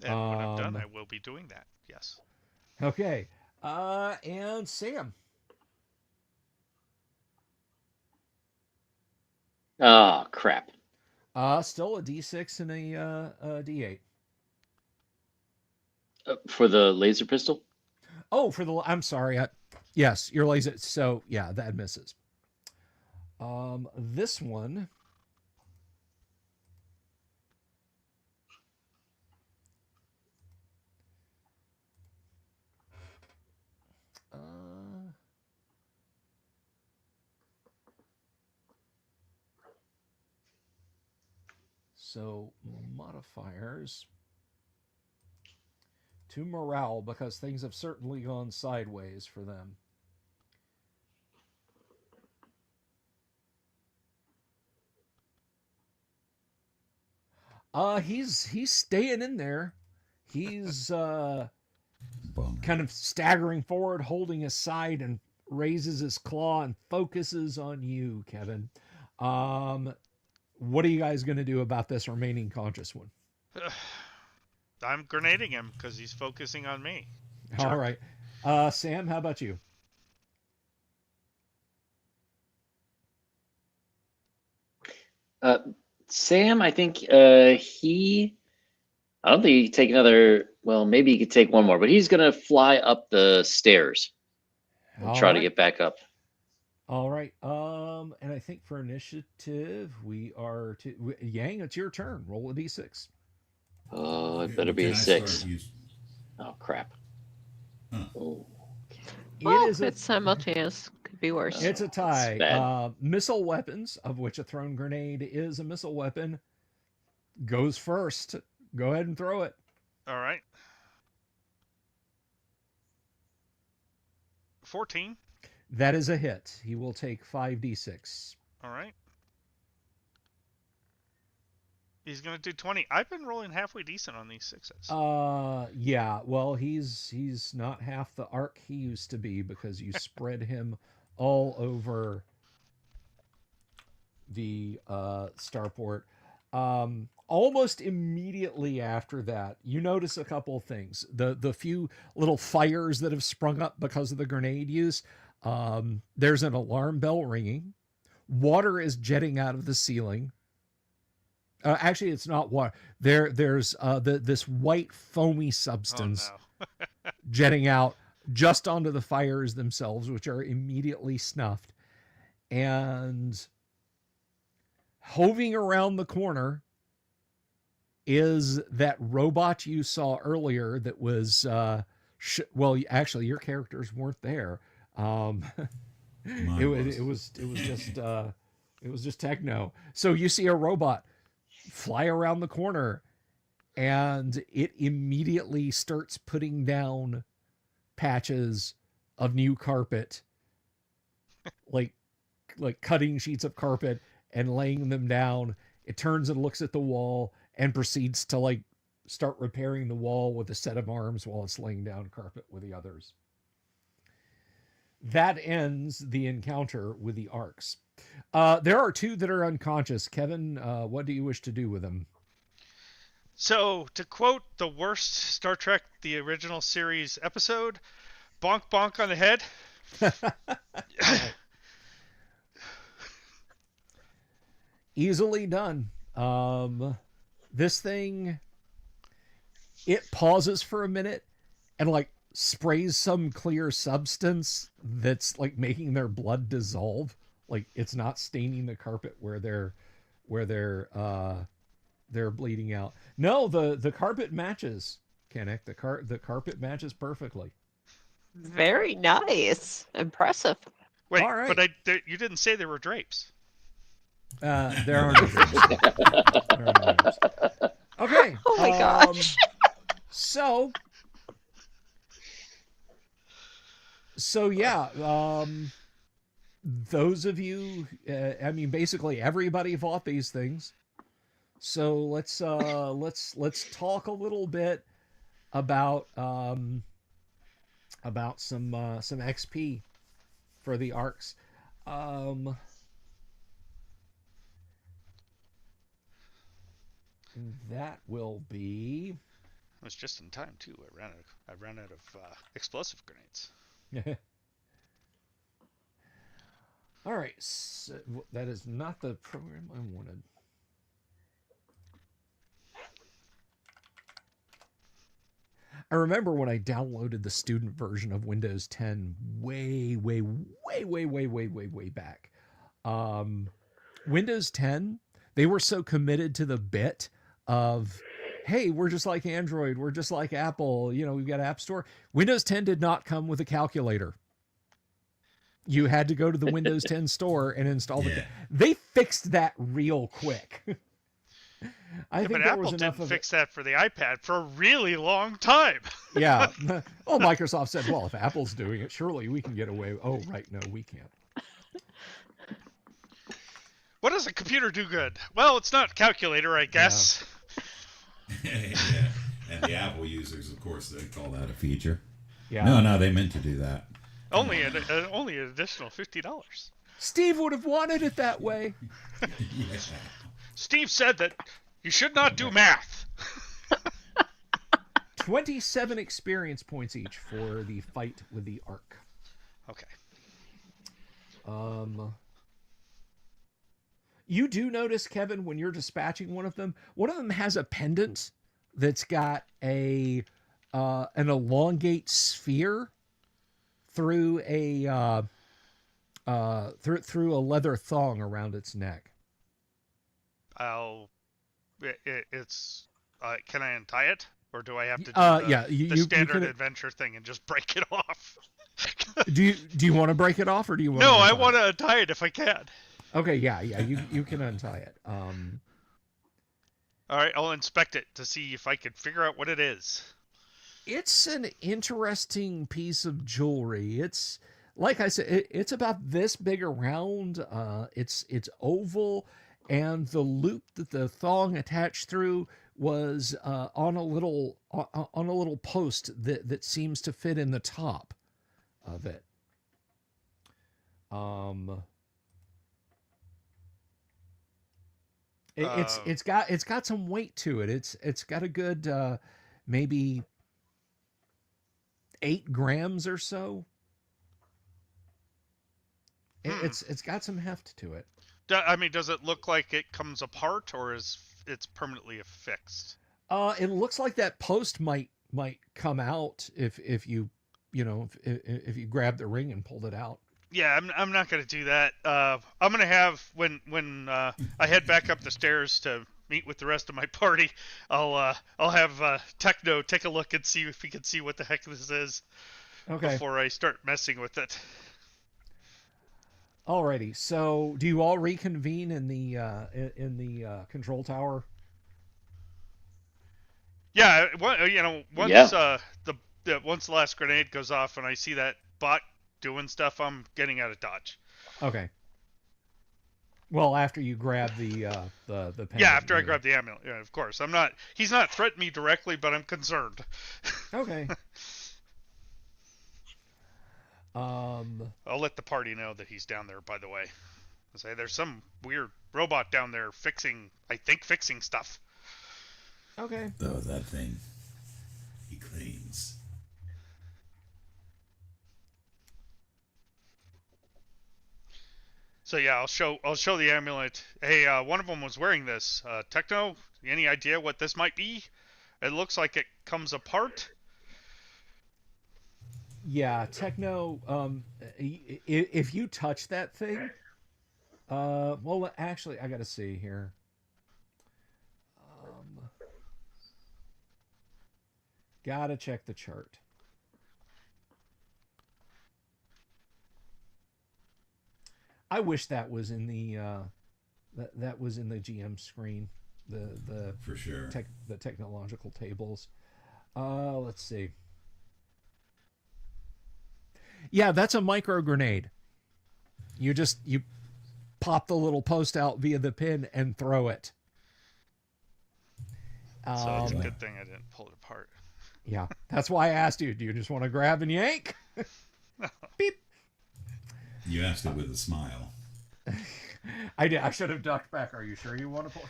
And when I'm done, I will be doing that. Yes. Okay. And Sam. Oh, crap. Still a D6 and a D8. For the laser pistol? Oh, I'm sorry. Yes, your laser. So, yeah, that misses. This one. So, modifiers to morale because things have certainly gone sideways for them. He's staying in there. He's Bummer. kind of staggering forward, holding his side, and raises his claw and focuses on you, Kevin. What are you guys going to do about this remaining conscious one? I'm grenading him because he's focusing on me. All right. Sam, how about you? Sam, I think I don't think he could take another. Well, maybe he could take one more, but he's gonna fly up the stairs and All try to right. get back up. All right. And I think for initiative, we are to Yang. It's your turn. Roll a d6. Oh, it better be Can a I 6. start use- Oh crap! Huh. Oh, Well, It is a it's simultaneous. Could be worse. It's a tie. bad. Missile weapons, of which a thrown grenade is a missile weapon, goes first. Go ahead and throw it. All right. 14. That is a hit. He will take 5d6. All right. He's gonna do 20. I've been rolling halfway decent on these 6s. Yeah. Well, he's not half the arc he used to be because you spread him all over the starport. Almost immediately after that, you notice a couple of things. The few little fires that have sprung up because of the grenade use. There's an alarm bell ringing. Water is jetting out of the ceiling. Actually, it's not water. There's this white foamy substance Oh no. jetting out just onto the fires themselves, which are immediately snuffed. And hoving around the corner is that robot you saw earlier that was well, actually your characters weren't there. It was just techno. So you see a robot fly around the corner and it immediately starts putting down patches of new carpet, like cutting sheets of carpet and laying them down. It turns and looks at the wall and proceeds to start repairing the wall with a set of arms while it's laying down carpet with the others. That ends the encounter with the arcs. There are 2 that are unconscious. Kevin, what do you wish to do with them? So, to quote the worst Star Trek the original series episode, bonk bonk on the head. Easily done. This thing, it pauses for a minute and sprays some clear substance that's making their blood dissolve. It's not staining the carpet where they're bleeding out. No, the carpet matches, Kennick. The carpet matches perfectly. Very nice. Impressive. Wait, All right. but you didn't say there were drapes. There are no drapes. There are no drapes. Okay. Oh my gosh. So yeah, those of you, basically everybody fought these things. So let's talk a little bit about some XP for the arcs. That will be. It was just in time too. I ran out of explosive grenades. All right, so that is not the program I wanted. I remember when I downloaded the student version of Windows 10 way back. Windows 10, they were so committed to the bit of, hey, we're just like Android, we're just like Apple, we've got App Store. Windows 10 did not come with a calculator. You had to go to the Windows 10 store and install the. They fixed that real quick. I think but there Apple was enough didn't of fix that for the iPad for a really long time. Yeah. Well, Microsoft said, well, if Apple's doing it, surely we can get away. Oh, right. No, we can't. What does a computer do good? Well, it's not a calculator, I guess. Yeah, and the Apple users, of course, they call that a feature. Yeah. No, they meant to do that. Only an additional $50. Steve would have wanted it that way. Yeah. Steve said that you should not do math. 27 experience points each for the fight with the Ark. Okay. You do notice, Kevin, when you're dispatching one of them has a pendant that's got an elongate sphere through a through a leather thong around its neck. It's. Can I untie it, or do I have to do the standard adventure thing and just break it off? do you want to break it off, or do you want? No, I want to untie it if I can. Okay, yeah, you can untie it. All right, I'll inspect it to see if I can figure out what it is. It's an interesting piece of jewelry. It's, like I said, it's about this big around. It's oval, and the loop that the thong attached through was on a little post that seems to fit in the top of it. It's got some weight to it. It's got a good maybe 8 grams or so. It's got some heft to it. I mean, does it look like it comes apart, or is it's permanently affixed? It looks like that post might come out if you grab the ring and pulled it out. Yeah, I'm not gonna do that. I'm gonna have when I head back up the stairs to meet with the rest of my party, I'll have Techno take a look and see if he can see what the heck this is. Okay. Before I start messing with it. Alrighty. So, do you all reconvene in the control tower? Yeah, once once the last grenade goes off and I see that bot doing stuff, I'm getting out of Dodge. Okay. Well, after you grab the pendant. Yeah, after I grab the amulet. Yeah, of course. He's not threatening me directly, but I'm concerned. Okay. I'll let the party know that he's down there, by the way. I'll say there's some weird robot down there fixing stuff. Okay. Oh, that thing. He claims. So yeah, I'll show the amulet. Hey, one of them was wearing this. Techno, any idea what this might be? It looks like it comes apart. Yeah, Techno. If you touch that thing, well, actually, I gotta see here. Gotta check the chart. I wish that was in the that was in the GM screen. The for sure. The technological tables. Let's see. Yeah, that's a micro grenade. You pop the little post out via the pin and throw it. So it's a good thing I didn't pull it apart. Yeah, that's why I asked you. Do you just want to grab and yank? Beep. You asked it with a smile. I did. I should have ducked back. Are you sure you want to pull?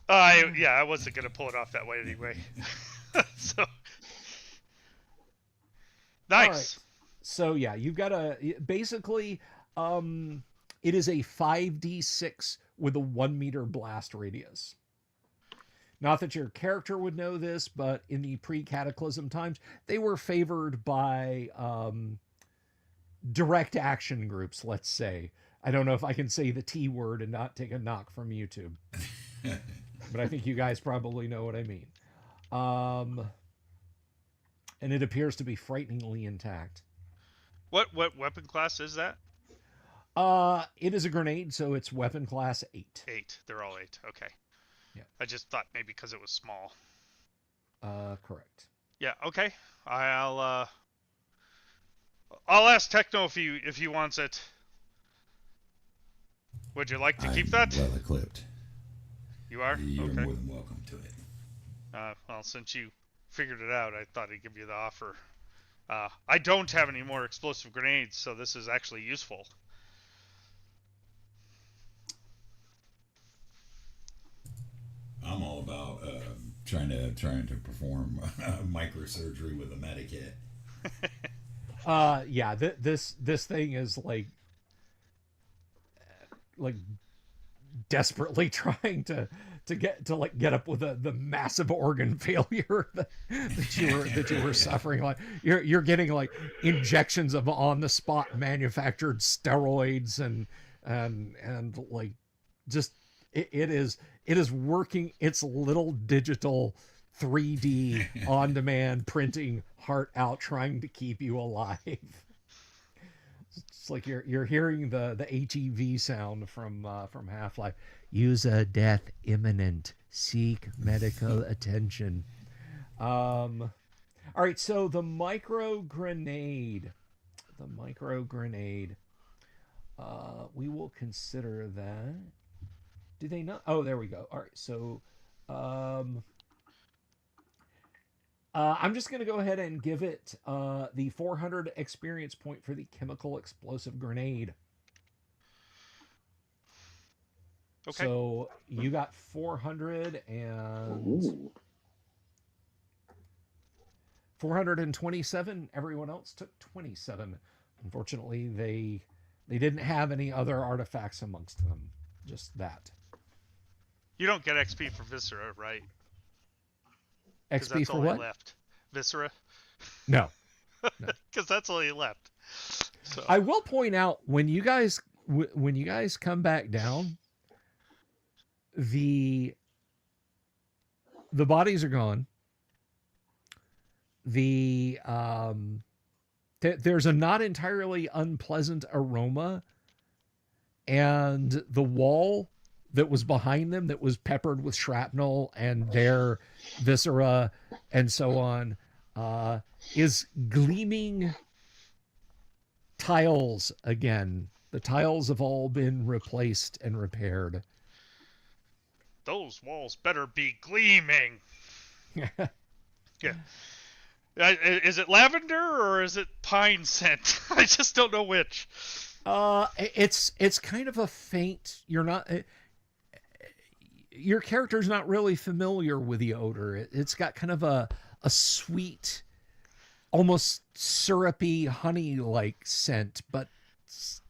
I wasn't gonna pull it off that way anyway. So nice. Right. So yeah, you've got basically it is a 5d6 with a 1 meter blast radius. Not that your character would know this, but in the pre-cataclysm times, they were favored by direct action groups, let's say. I don't know if I can say the T word and not take a knock from YouTube. But I think you guys probably know what I mean. And it appears to be frighteningly intact. What weapon class is that? It is a grenade, so it's weapon class 8. 8. They're all 8. Okay. Yeah. I just thought maybe because it was small. Correct. Yeah. Okay. I'll ask Techno if he wants it. Would you like to keep that? Well equipped. You are? You're okay. more than welcome to it. Well, since you figured it out, I thought I'd give you the offer. I don't have any more explosive grenades, so this is actually useful. I'm all about trying to perform microsurgery with a medikit. Yeah, this thing is like desperately trying to get up with the massive organ failure that you were suffering. Like you're getting like injections of on the spot manufactured steroids and like just it is working its little digital 3D on demand printing heart out trying to keep you alive. It's like you're hearing the HEV sound from Half-Life. Use a death imminent. Seek medical attention. All right, so the micro grenade. We will consider that. Do they not? Oh, there we go. All right, so I'm just going to go ahead and give it the 400 experience point for the chemical explosive grenade. Okay. So you got 400 and Ooh. 427. Everyone else took 27. Unfortunately, they didn't have any other artifacts amongst them. Just that. You don't get XP for Viscera, right? 'Cause XP that's for all what? he left. Viscera. No. Because that's all he left. So I will point out when you guys come back down, the bodies are gone. The there's a not entirely unpleasant aroma, and the wall that was behind them that was peppered with shrapnel and their viscera and so on is gleaming tiles again. The tiles have all been replaced and repaired. those walls better be gleaming. Yeah. Is it lavender or is it pine scent? I just don't know which. It's kind of a faint. Your character's not really familiar with the odor. It's got kind of a sweet, almost syrupy, honey-like scent, but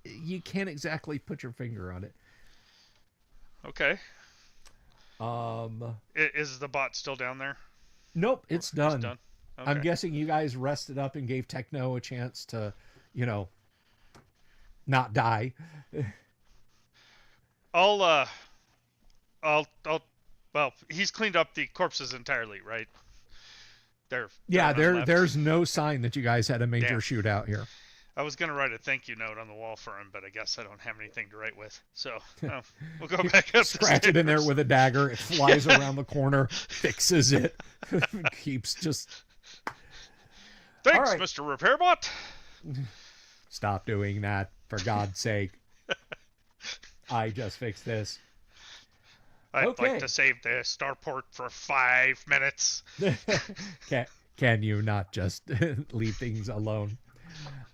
you can't exactly put your finger on it. Okay. Is the bot still down there? Nope, it's done. It's done. Okay. I'm guessing you guys rested up and gave Techno a chance to, not die. Well, he's cleaned up the corpses entirely, right? They're none left. There's no sign that you guys had a major Damn. shootout here. I was gonna write a thank you note on the wall for him, but I guess I don't have anything to write with. So we'll go back up. Scratch it in there with a dagger. It flies around the corner, fixes it, keeps just. Thanks, All right. Mr. Repairbot. Stop doing that, for God's sake. I just fixed this. I'd Okay. like to save the starport for 5 minutes. Can you not just leave things alone?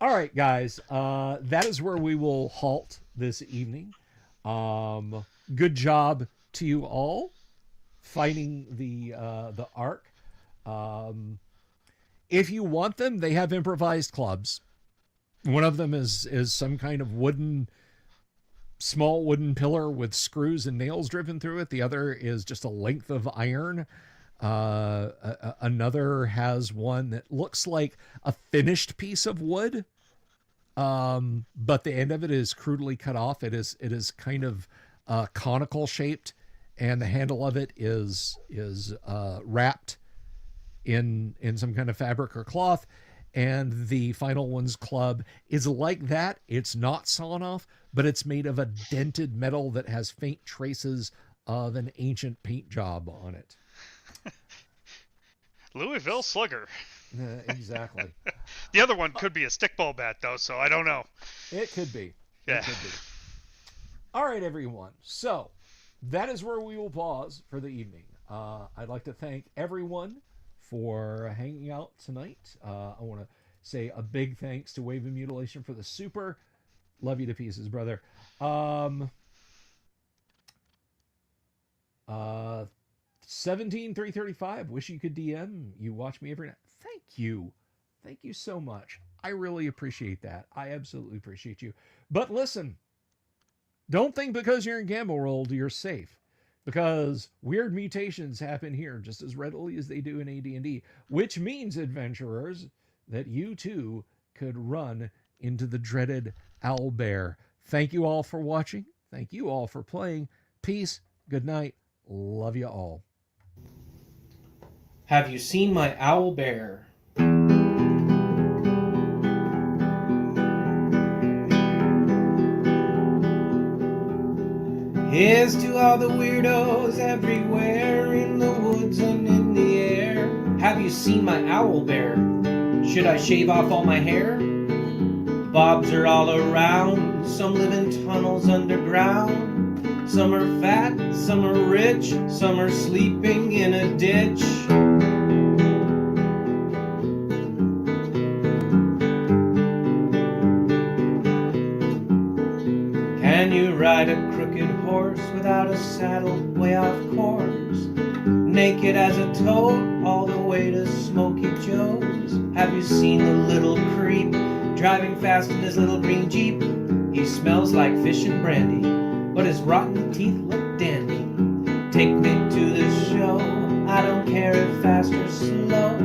All right, guys. That is where we will halt this evening. Good job to you all fighting the Ark. If you want them, they have improvised clubs. One of them is some kind of small wooden pillar with screws and nails driven through it. The other is just a length of iron. Another has one that looks like a finished piece of wood, but the end of it is crudely cut off. It is kind of conical shaped, and the handle of it is wrapped in some kind of fabric or cloth. And the final one's club is like that. It's not sawn off, but it's made of a dented metal that has faint traces of an ancient paint job on it. Louisville Slugger. Exactly. The other one could be a stickball bat, though, so I don't know. It could be. Yeah. It could be. All right, everyone. So that is where we will pause for the evening. I'd like to thank everyone for hanging out tonight. I want to say a big thanks to Wave and Mutilation for the super. Love you to pieces, brother. 17335. Wish you could DM. You watch me every night. Thank you. Thank you so much. I really appreciate that. I absolutely appreciate you. But listen, don't think because you're in Gamma World you're safe. Because weird mutations happen here just as readily as they do in AD&D, which means, adventurers, that you too could run into the dreaded owlbear. Thank you all for watching. Thank you all for playing. Peace. Good night. Love you all. Have you seen my owlbear? Here's to all the weirdos everywhere, in the woods and in the air. Have you seen my owlbear? Should I shave off all my hair? Bobs are all around, some live in tunnels underground. Some are fat, some are rich, some are sleeping in a ditch. Can you ride a crooked horse without a saddle, way off course? Naked as a toad, all the way to Smoky Joe's. Have you seen the little creep driving fast in his little green Jeep? He smells like fish and brandy, but his rotten teeth look dandy. Take me to the show, I don't care if fast or slow.